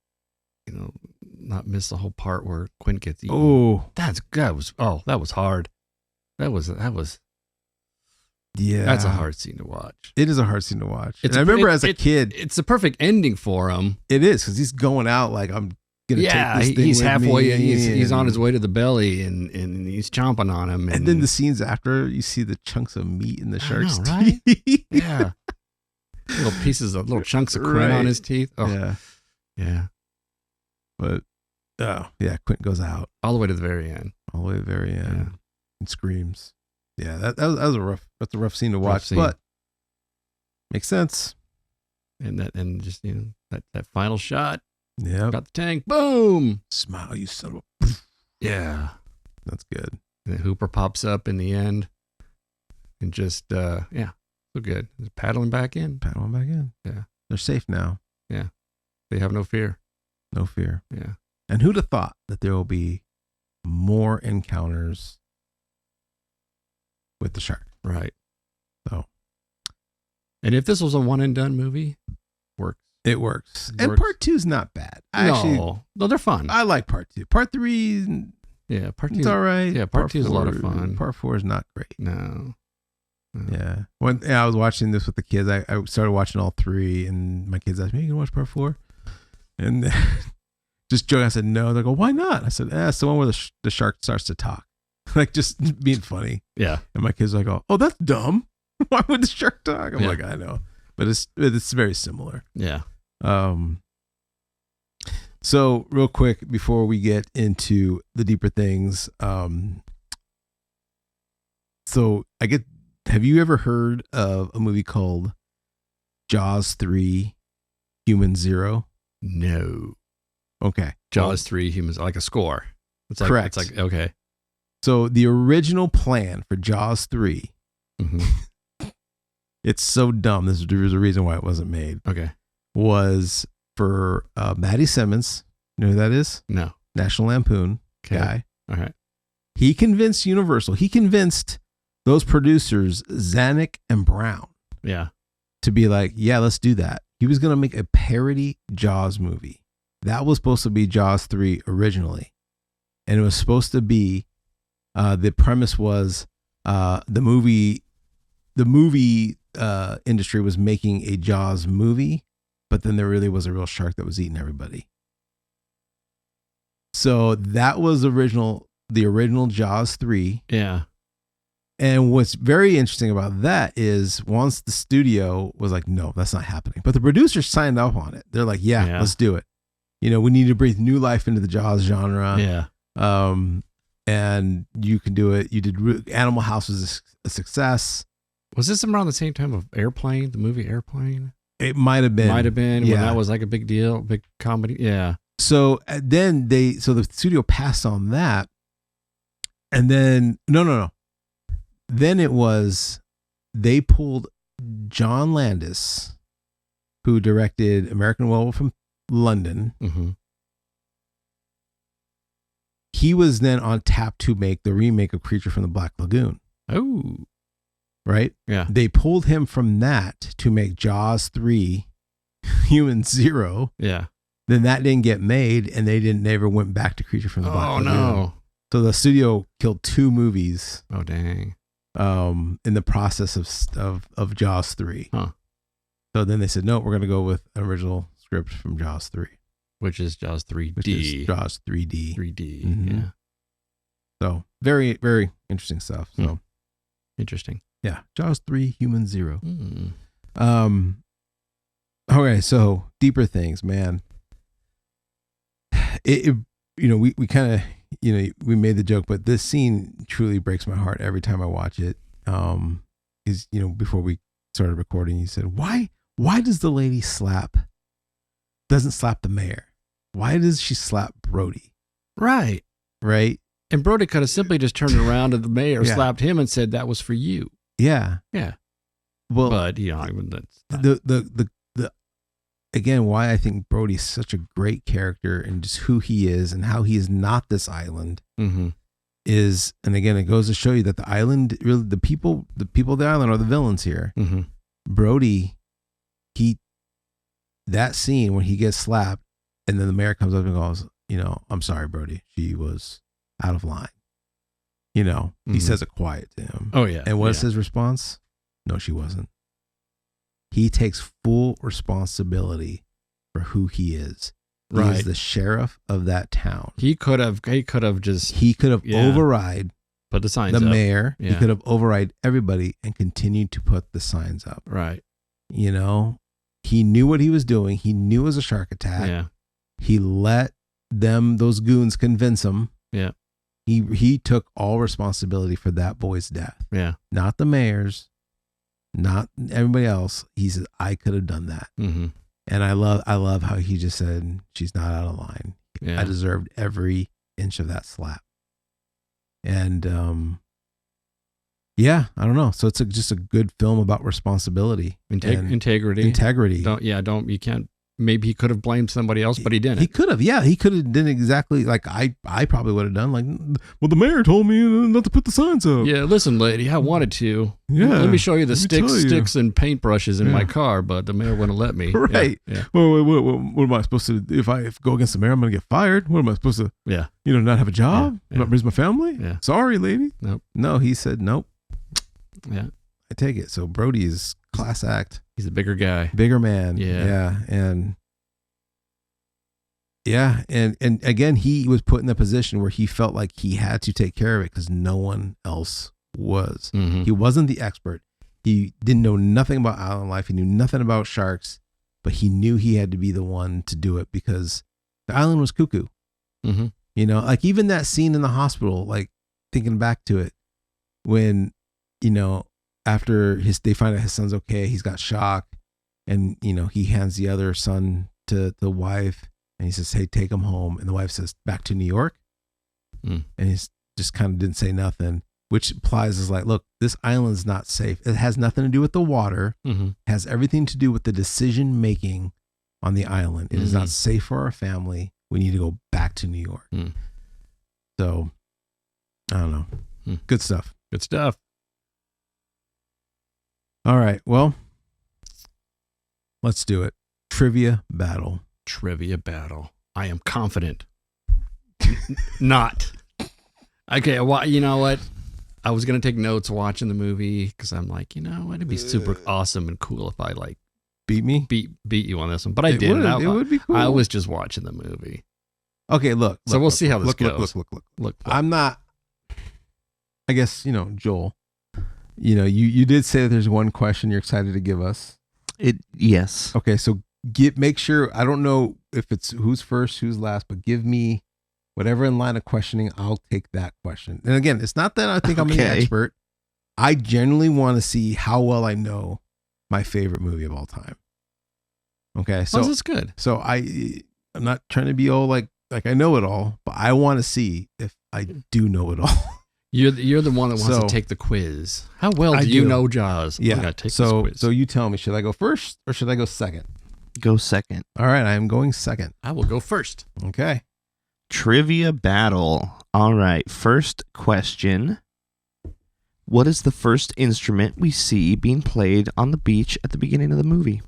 miss the whole part where Quint gets eaten. Oh, that was hard. That was yeah. That's a hard scene to watch. It is a hard scene to watch. I remember as a kid, it's the perfect ending for him. It is, because he's going out like, I'm gonna take this thing he's with halfway. me, He's on his way to the belly, and he's chomping on him. And then the scenes after, you see the chunks of meat in the shark's right? teeth. Yeah. Little chunks of Quint on his teeth. Oh. Yeah. Yeah. But, Quint goes out. All the way to the very end. Yeah. And screams. Yeah, that's a rough scene to watch, but makes sense. And just, that final shot. Yeah. Got the tank. Boom. Smile, you son of a... Yeah. That's good. And then Hooper pops up in the end and just, so good. Paddling back in. Yeah. They're safe now. Yeah. They have no fear. Yeah. And who'd have thought that there will be more encounters with the shark? Right. So. And if this was a one and done movie, works. It works. And part 2 is not bad. No, they're fun. I like part 2. Part 3, part 2 it's all right. Yeah, part 2 is a lot of fun. Part 4 is not great. No. Yeah. When I was watching this with the kids, I started watching all 3, and my kids asked me, "You gonna watch part 4?" And just joking, I said no. They go, "Why not?" I said, "It's the one where the shark starts to talk," like just being funny. Yeah. And my kids are like, "Oh, that's dumb. Why would the shark talk?" I'm like, I know, but it's very similar. Yeah. So real quick before we get into the deeper things, have you ever heard of a movie called Jaws 3 Human Zero? No. Okay. Jaws 3 Humans, like a score. It's like, correct. It's like, okay. So the original plan for Jaws 3, it's so dumb. There's a reason why it wasn't made. Okay. Was for Maddie Simmons. You know who that is? No. National Lampoon guy. All right. He convinced Universal. He convinced those producers, Zanuck and Brown. Yeah. To be like, yeah, let's do that. He was going to make a parody Jaws movie. That was supposed to be Jaws 3 originally. And it was supposed to be, the premise was the movie industry was making a Jaws movie, but then there really was a real shark that was eating everybody. So that was the original Jaws 3. Yeah. And what's very interesting about that is once the studio was like, no, that's not happening. But the producers signed up on it. They're like, yeah, let's do it. we need to breathe new life into the Jaws genre. Yeah. And you can do it. You did Animal House was a success. Was this around the same time of Airplane, the movie Airplane? It might have been. When that was like a big deal, big comedy. Yeah. So then the studio passed on that. And then, no. Then it was, they pulled John Landis, who directed American Werewolf from London. Mm-hmm. He was then on tap to make the remake of Creature from the Black Lagoon. Oh. Right? Yeah. They pulled him from that to make Jaws 3, Human Zero. Yeah. Then that didn't get made, and they never went back to Creature from the Black Lagoon. Oh, no. So the studio killed 2 movies. Oh, dang. In the process of Jaws 3. Huh. So then they said, no, we're going to go with an original script from Jaws 3. Which is Jaws 3D. Which is Jaws 3D. 3D, Mm-hmm. yeah. So very, very interesting stuff. So interesting. Yeah, Jaws 3, Human Zero. Mm. Okay, so deeper things, man. It we kind of, we made the joke, but this scene truly breaks my heart every time I watch it. Is, before we started recording, you said, why does the lady doesn't slap the mayor? Why does she slap Brody? Right. And Brody could have simply just turned around to the mayor, slapped him, and said that was for you. Yeah. Yeah. Well, but that's the again, why I think Brody's such a great character and just who he is and how he is not this island is, and again, it goes to show you that the island, really, the people of the island are the villains here. Mm-hmm. Brody, that scene when he gets slapped and then the mayor comes up and goes, I'm sorry, Brody, she was out of line. He says it quiet to him. Oh, yeah. And what's his response? No, she wasn't. He takes full responsibility for who he is. He is the sheriff of that town. He could have override put the signs the up. mayor. Yeah. He could have override everybody and continued to put the signs up. Right. He knew what he was doing. He knew it was a shark attack. Yeah. He let those goons convince him. Yeah. He took all responsibility for that boy's death. Yeah. Not the mayor's, not everybody else. He said, I could have done that. Mm-hmm. And I love how he just said, she's not out of line. Yeah. I deserved every inch of that slap. And I don't know. So it's just a good film about responsibility. Integrity. You can't, maybe he could have blamed somebody else, but he didn't. He could have, he could have done exactly like I probably would have done. Like, well, the mayor told me not to put the signs up. Yeah, listen, lady, I wanted to. Yeah. Let me show you the sticks and paintbrushes in my car, but the mayor wouldn't let me. Right. Yeah. Well, what am I supposed to do? If I go against the mayor, I'm going to get fired. What am I supposed to, not have a job? Not raise my family? Yeah. Sorry, lady. Nope. No, he said, nope. Yeah. I take it. So Brody is class act. He's a bigger guy. Bigger man. Yeah. And again, he was put in a position where he felt like he had to take care of it because no one else was. Mm-hmm. He wasn't the expert. He didn't know nothing about island life. He knew nothing about sharks, but he knew he had to be the one to do it because the island was cuckoo. Mm-hmm. Like even that scene in the hospital, like thinking back to it, when, after they find out his son's okay, he's got shock, and, he hands the other son to the wife, and he says, hey, take him home. And the wife says, back to New York. And he's just kind of didn't say nothing, which implies is like, look, this island's not safe. It has nothing to do with the water. Mm-hmm. It has everything to do with the decision making on the island. It is not safe for our family. We need to go back to New York. So, I don't know. Good stuff. Good stuff. All right. Well, let's do it. Trivia battle. I am confident. Not. Okay. Well, you know what? I was going to take notes watching the movie because I'm like, it'd be super awesome and cool if I beat me, beat you on this one. But I didn't. It would be cool. I was just watching the movie. Okay. Look. So we'll see how this goes. Look. I'm not, I guess, Joel, you did say that there's one question you're excited to give us. Yes. Okay. So make sure, I don't know if it's who's first, who's last, but give me whatever in line of questioning. I'll take that question. And again, it's not that I think I'm an expert. I genuinely want to see how well I know my favorite movie of all time. Okay, so that's good. So I'm not trying to be all like I know it all, but I want to see if I do know it all. You're the one that wants to take the quiz. How well do you know Jaws? Yeah. Take this quiz. So you tell me, should I go first or should I go second? Go second. All right, I am going second. I will go first. Okay. Trivia battle. All right, first question. What is the first instrument we see being played on the beach at the beginning of the movie?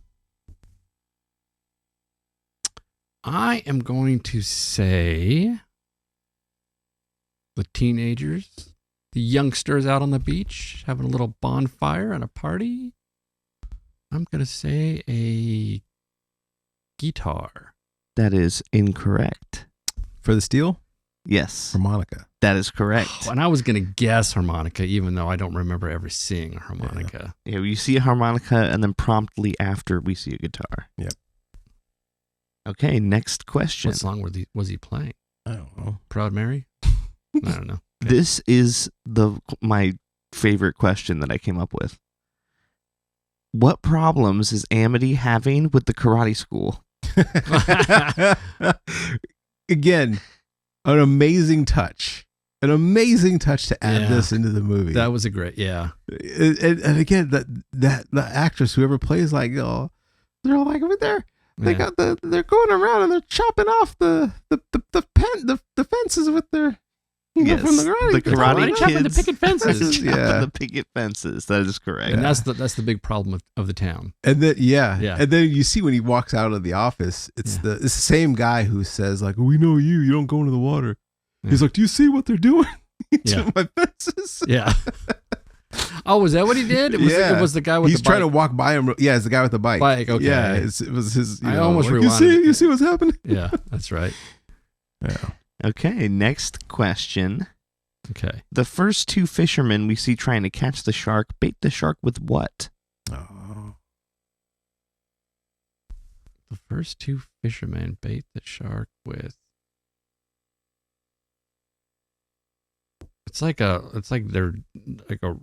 I am going to say the teenagers, the youngsters out on the beach having a little bonfire and a party. I'm going to say a guitar. That is incorrect. For the steel? Yes. Harmonica. That is correct. Oh, and I was going to guess harmonica, even though I don't remember ever seeing a harmonica. Yeah, you see a harmonica, and then promptly after we see a guitar. Yep. Okay, next question. What song was he playing? I don't know. Proud Mary? I don't know. Okay. This is my favorite question that I came up with. What problems is Amity having with the karate school? Again, an amazing touch to add this into the movie. That was a great, and again, that the actress, whoever plays, like, oh, they're all like over there. They're going around and they're chopping off the fences with their from the karate chopping the kids. picket fences. The picket fences. That is correct. And that's the big problem of the town. And then and then you see when he walks out of the office, it's the same guy who says, like, we know you don't go into the water. Yeah. He's like, do you see what they're doing to my fences? Yeah. Oh, was that what he did? It was the guy with the bike. He's trying to walk by him. Yeah, it's the guy with the bike. Okay. Yeah, it was his. I almost rewinded. You see what's happening? Yeah, that's right. Yeah. Okay, next question. Okay. The first two fishermen we see trying to catch the shark bait the shark with what? Oh. The first two fishermen bait the shark with. It's like they're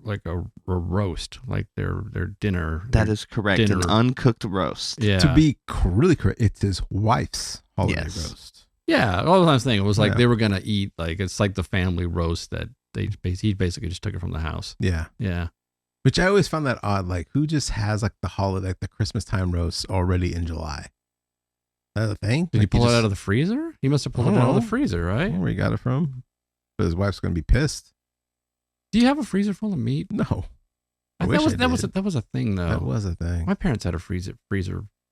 like a roast, like their dinner. That is correct. Dinner. An uncooked roast. Yeah. To be really correct, it's his wife's holiday roast. Yeah, all I was thinking was like they were gonna eat, like it's like the family roast that he basically just took it from the house. Yeah. Yeah. Which I always found that odd. Like, who just has like the holiday, like the Christmas time roast already in July? Is that a thing? Did he pull it out of the freezer? He must have pulled it out of the freezer, right? I don't know where he got it from. But his wife's gonna be pissed. Do you have a freezer full of meat? No. That was a thing though. That was a thing. My parents had a freezer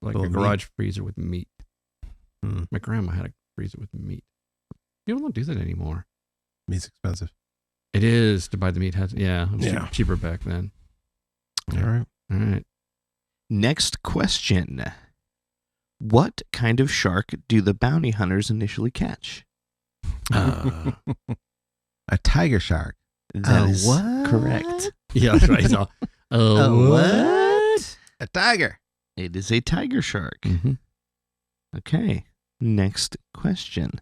like a garage freezer with meat. My grandma had a freezer with meat. People don't do that anymore. Meat's expensive. It is to buy the meat. It was cheaper back then. Yeah. All right. Next question. What kind of shark do the bounty hunters initially catch? A tiger shark. That is correct. Yeah, that's right. So, what? A tiger. It is a tiger shark. Mm-hmm. Okay. Next question.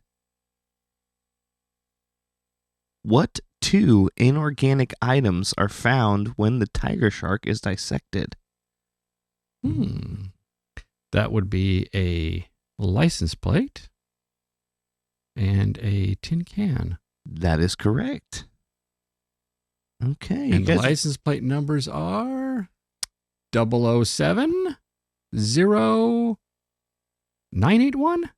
What two inorganic items are found when the tiger shark is dissected? That would be a license plate and a tin can. That is correct. Okay. And the license plate numbers are 007 0981.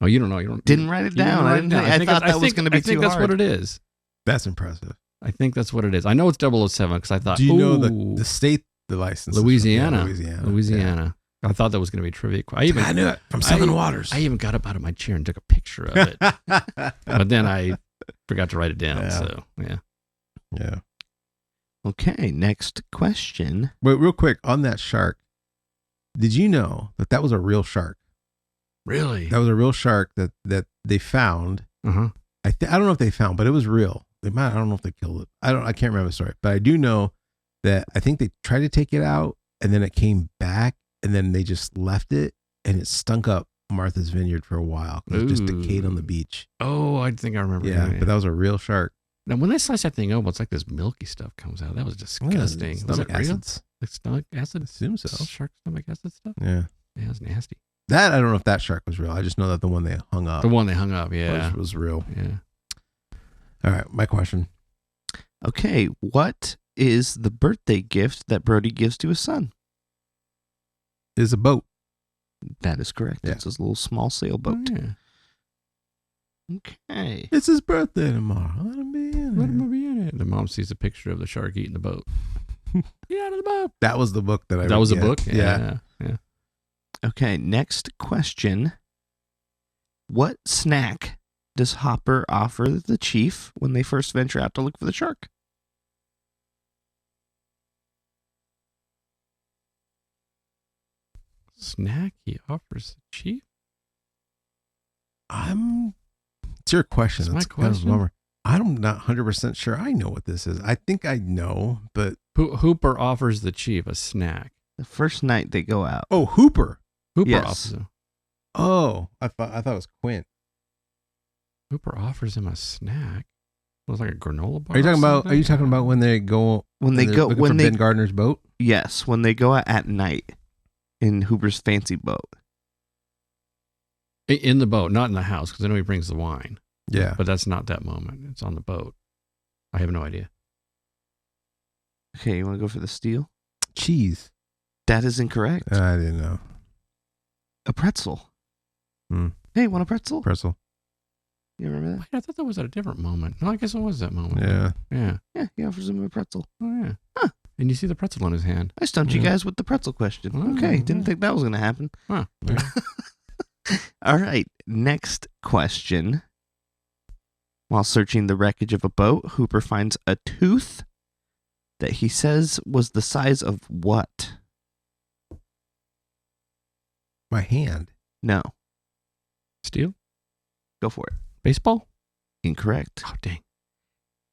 Oh, you don't know. You didn't write it down. I thought that was going to be too hard. I think that's what it is. That's impressive. I think that's what it is. I know it's 007 because I thought. Do you know the state, the license? Louisiana. Louisiana. I thought that was going to be trivia. I knew it from Southern Waters. I even got up out of my chair and took a picture of it, but then I forgot to write it down. Yeah. So yeah. Okay. Next question. Wait, real quick on that shark. Did you know that was a real shark? Really? That was a real shark that they found. Uh-huh. I don't know if they found, but it was real. They might. I don't know if they killed it. I can't remember the story, but I do know that I think they tried to take it out, and then it came back, and then they just left it, and it stunk up Martha's Vineyard for a while. It just decayed on the beach. Oh, I think I remember. Yeah, but that was a real shark. Now, when they slice that thing open, it's like this milky stuff comes out. That was disgusting. Yeah, was it real? acids. Like stomach acid? I assume so. Shark stomach acid stuff? Yeah. Yeah, it was nasty. That, I don't know if that shark was real. I just know that the one they hung up. The one they hung up, yeah. Was real. Yeah. All right, my question. Okay, what is the birthday gift that Brody gives to his son? Is a boat. That is correct. Yeah. It's his little small sailboat. Oh, yeah. Okay. It's his birthday tomorrow. Let him be in Let it. him be in it. The mom sees a picture of the shark eating the boat. Get out of the boat. That was the book that I That was a yeah. book? Yeah. Yeah. Okay, next question. What snack does Hopper offer the chief when they first venture out to look for the shark? Snack he offers the chief? It's your question. It's my Kind of a question? bummer. I'm not 100% sure I know what this is. I think I know, but Hooper offers the chief a snack. The first night they go out. oh, Hooper. Hooper Yes. offers him. Oh, I thought it was Quint. Hooper offers him a snack. It was like a granola bar. Are you talking or about? something? Are you talking about when they go When they they're go looking when for they Ben Gardner's boat? Yes, when they go out at night in Hooper's fancy boat. In the boat, not in the house, because I know he brings the wine. Yeah. But that's not that moment. It's on the boat. I have no idea. Okay, you want to go for the steal? Cheese. That is incorrect. I didn't know. A pretzel. Hmm. Hey, want a pretzel? Pretzel. You remember that? Wait, I thought that was at a different moment. No, I guess it was that moment. Yeah. Yeah. Yeah, he offers him a pretzel. Oh, yeah. Huh. And you see the pretzel in his hand. I stumped you Yeah. guys with the pretzel question. Oh, Okay, didn't yeah. think that was going to happen. Huh. Yeah. All right, next question. While searching the wreckage of a boat, Hooper finds a tooth that he says was the size of what? My hand. No, Steel? go for it. Baseball? Incorrect. Oh, dang.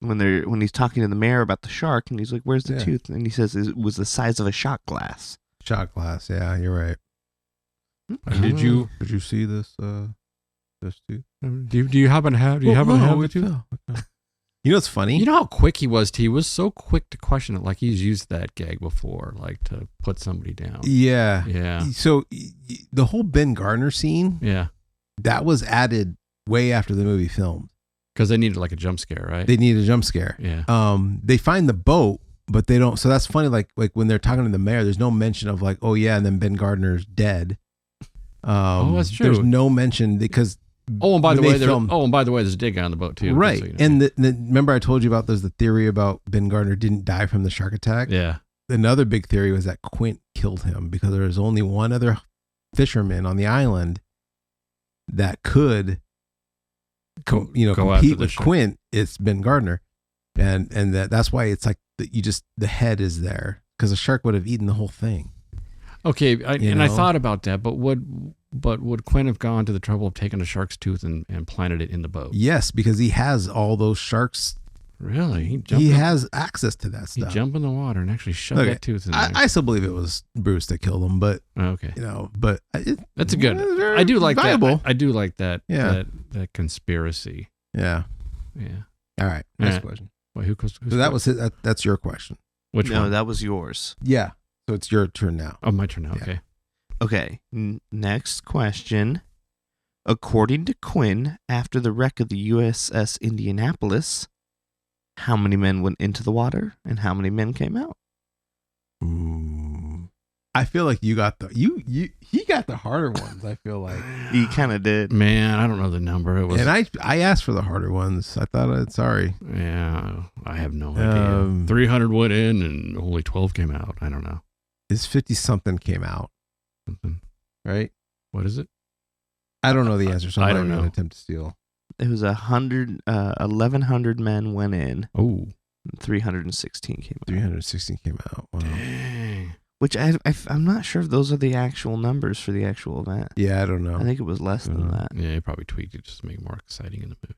When he's talking to the mayor about the shark, and he's like, "Where's the Yeah. tooth?" and he says it was the size of a shot glass. Shot glass. Yeah, you're right. Did you Did you see this? This too. do you happen to have the tooth? You know what's funny? You know how quick he was? He was so quick to question it, like he's used that gag before, like to put somebody down. Yeah. Yeah. So the whole Ben Gardner scene Yeah. that was added way after the movie filmed. Because they needed like a jump scare, right? They needed a jump scare. Yeah. They find the boat, but they don't. So that's funny. Like when they're talking to the mayor, there's no mention of like, oh yeah, and then Ben Gardner's dead. That's true. There's no mention because. Oh, and by the when way, they filmed- there's a dig on the boat too. just right. so you know. And remember I told you about there's the theory about Ben Gardner didn't die from the shark attack. yeah. Another big theory was that Quint killed him because there was only one other fisherman on the island that could, Go after compete the with shark. Quint. It's Ben Gardner, and that's why it's like the head is there because the shark would have eaten the whole thing. Okay, I know? thought about that, but would Quinn have gone to the trouble of taking a shark's tooth and planted it in the boat? Yes, because he has all those sharks. Really? He has access to that He stuff. jumped in the water and actually shoved Okay, that tooth in there. I still believe it was Bruce that killed him, but Okay. but That's a good. very I do like viable. that. I do like that. Yeah. That conspiracy. Yeah. Yeah. All right. Next Yeah. question. Wait, who's So that was it. That's your question. which No, one? that was yours. Yeah. So it's your turn now. Oh, my turn now. Yeah. Okay. Okay, next question. According to Quinn, after the wreck of the USS Indianapolis, how many men went into the water and how many men came out? I feel like you got he got the harder ones. I feel like, He kind of did. Man, I don't know the number. It was. and I asked for the harder ones. I thought sorry. Yeah, I have no idea. 300 went in and only 12 came out. I don't know. His 50 something came out, Something. right? What is it? I don't know the answer, so I I'm not don't even know. gonna attempt to steal. It was 1,100 men went in, Oh, and 316 came out. 316 came out. Wow. dang. Which I'm not sure if those are the actual numbers for the actual event. Yeah, I don't know. I think it was less than that. Yeah, you probably tweaked it just to make it more exciting in the movie.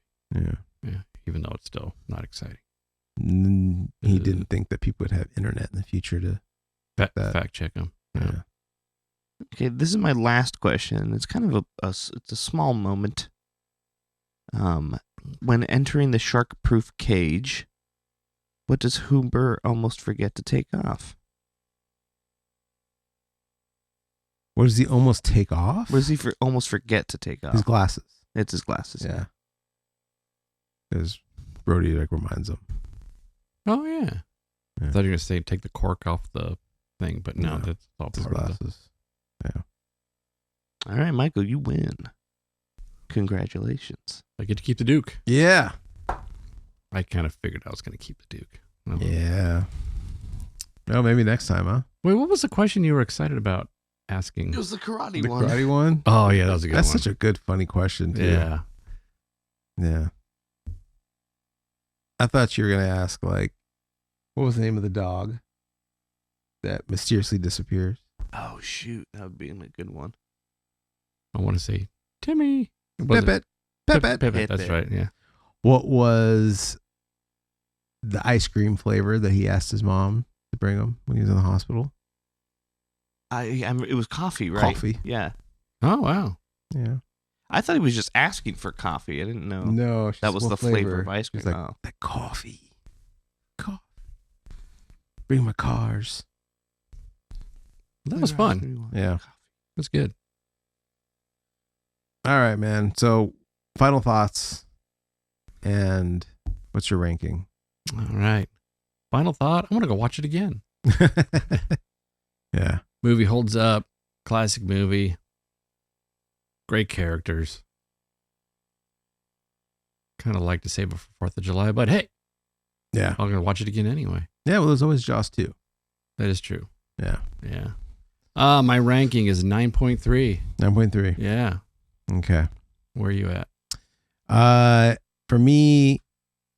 Yeah. Yeah, even though it's still not exciting. He didn't think that people would have internet in the future to that. Fact check them. Yeah. Okay, this is my last question. It's kind of it's a small moment. When entering the shark-proof cage, what does Hooper almost forget to take off? What does he almost take off? What does he almost forget to take off? His glasses. It's his glasses. Yeah. Because Brody reminds him. Oh, yeah. I thought you were going to say take the cork off the thing, but no, that's all His part of glasses. Yeah. All right, Michael, you win. Congratulations. I get to keep the Duke. Yeah. I kind of figured I was going to keep the Duke. Yeah. Well, maybe next time, huh? Wait, what was the question you were excited about asking? It was the karate The one. karate one? Oh, yeah, that was a good That's one. such a good, funny question, too. Yeah. Yeah. I thought you were going to ask, like, what was the name of the dog that mysteriously disappears? Oh, shoot. That would be a good one. I want to say Timmy. Was it? Pipit. Pipit. Pipit. That's right, yeah. What was the ice cream flavor that he asked his mom to bring him when he was in the hospital? It was coffee, right? Coffee. Yeah. Oh, wow. Yeah. I thought he was just asking for coffee. I didn't know. No. That was the flavor of ice cream. He's like, the coffee. Bring my cars. That was fun. Yeah. That's good. All right, man. So, final thoughts. And what's your ranking? All right. Final thought. I'm going to go watch it again. Yeah. Movie holds up. Classic movie. Great characters. Kind of like to save it for 4th of July, but hey, Yeah. I'm going to watch it again anyway. Yeah, well, there's always Jaws 2. That is true. Yeah. Yeah. My ranking is 9.3. 9.3. Yeah. Okay. Where are you at? For me,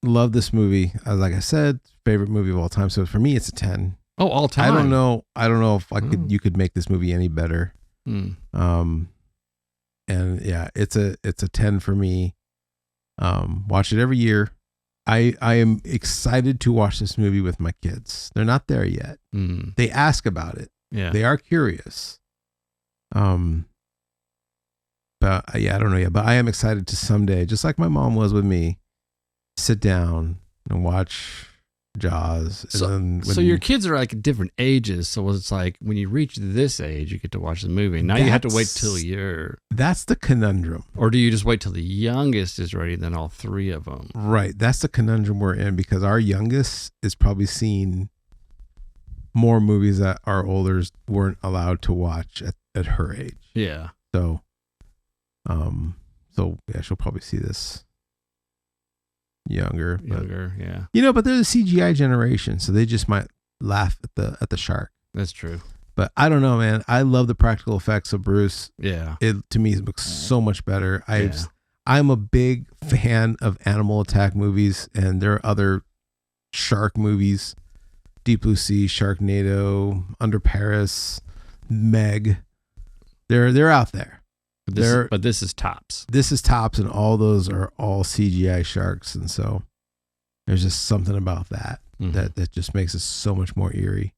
love this movie. Like I said, favorite movie of all time. So for me, it's a 10. Oh, all time. I don't know if you could make this movie any better. Hmm. And yeah, it's a 10 for me. Watch it every year. I am excited to watch this movie with my kids. They're not there yet. Hmm. They ask about it. Yeah. They are curious. But yeah, I don't know yet. But I am excited to someday, just like my mom was with me, sit down and watch Jaws. So your kids are like different ages. So it's like when you reach this age, you get to watch the movie. Now you have to wait till That's the conundrum. Or do you just wait till the youngest is ready, then all three of them? Right. That's the conundrum we're in, because our youngest is probably seen more movies that our olders weren't allowed to watch at her age. Yeah. So yeah, she'll probably see this younger. Yeah. But they're the CGI generation, so they just might laugh at the shark. That's true. But I don't know, man. I love the practical effects of Bruce. Yeah. It to me looks so much better. I'm a big fan of animal attack movies, and there are other shark movies. Deep Blue Sea, Sharknado, Under Paris, Meg. They're out there. But this is tops. This is tops, and all those are all CGI sharks, and so there's just something about that that just makes it so much more eerie.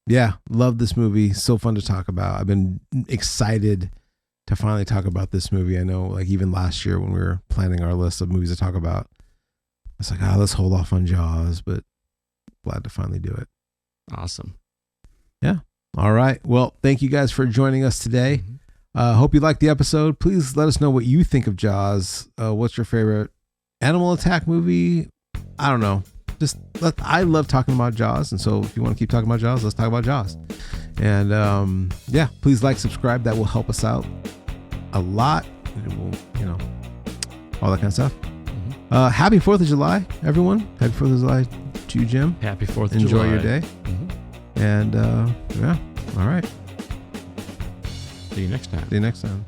Yeah, love this movie. So fun to talk about. I've been excited to finally talk about this movie. I know, like, even last year when we were planning our list of movies to talk about, it's like, let's hold off on Jaws, but glad to finally do it. Awesome. Yeah. All right. Well, thank you guys for joining us today. Hope you liked the episode. Please let us know what you think of Jaws. What's your favorite animal attack movie? I don't know. I love talking about Jaws, and so if you want to keep talking about Jaws, let's talk about Jaws. And yeah, please like, subscribe. That will help us out a lot. It will, all that kind of stuff. Happy 4th of July, everyone. Happy 4th of July to you, Jim. Happy 4th of Enjoy July. your day. And yeah, all right. See you next time. See you next time.